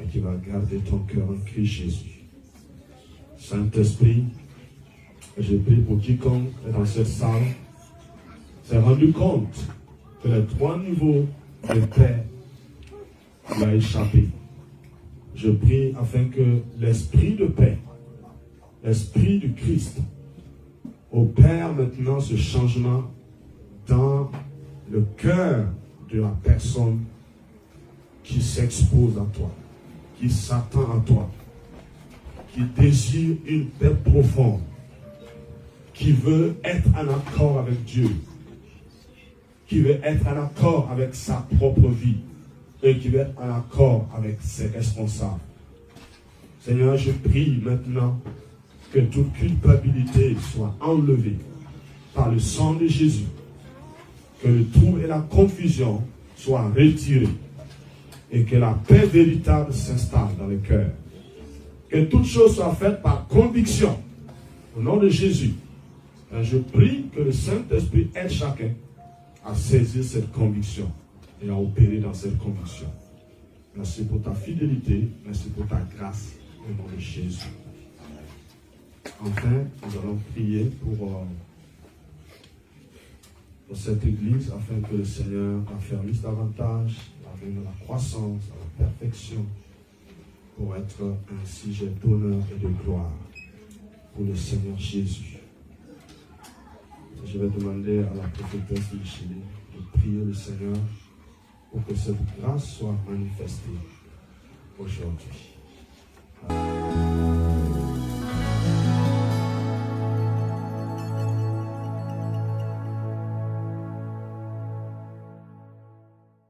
et qui va garder ton cœur en Christ Jésus. Saint-Esprit, je prie pour quiconque est dans cette salle s'est rendu compte que les 3 niveaux de paix lui a échappé. Je prie afin que l'esprit de paix, l'esprit du Christ, opère maintenant ce changement dans le cœur de la personne qui s'expose à toi, qui s'attend à toi, qui désire une paix profonde, qui veut être en accord avec Dieu. qui veut être en accord avec sa propre vie et qui veut être en accord avec ses responsables. Seigneur, je prie maintenant que toute culpabilité soit enlevée par le sang de Jésus, que le trouble et la confusion soient retirés et que la paix véritable s'installe dans le cœur. Que toute chose soit faite par conviction au nom de Jésus. Et je prie que le Saint-Esprit aide chacun à saisir cette conviction et à opérer dans cette conviction. Merci pour ta fidélité, merci pour ta grâce au nom de Jésus. Enfin, nous allons prier pour cette église afin que le Seigneur affermisse davantage, amène à la croissance, à la perfection, pour être un sujet d'honneur et de gloire pour le Seigneur Jésus. Je vais demander à la prophétesse de Chili de prier le Seigneur pour que cette grâce soit manifestée aujourd'hui.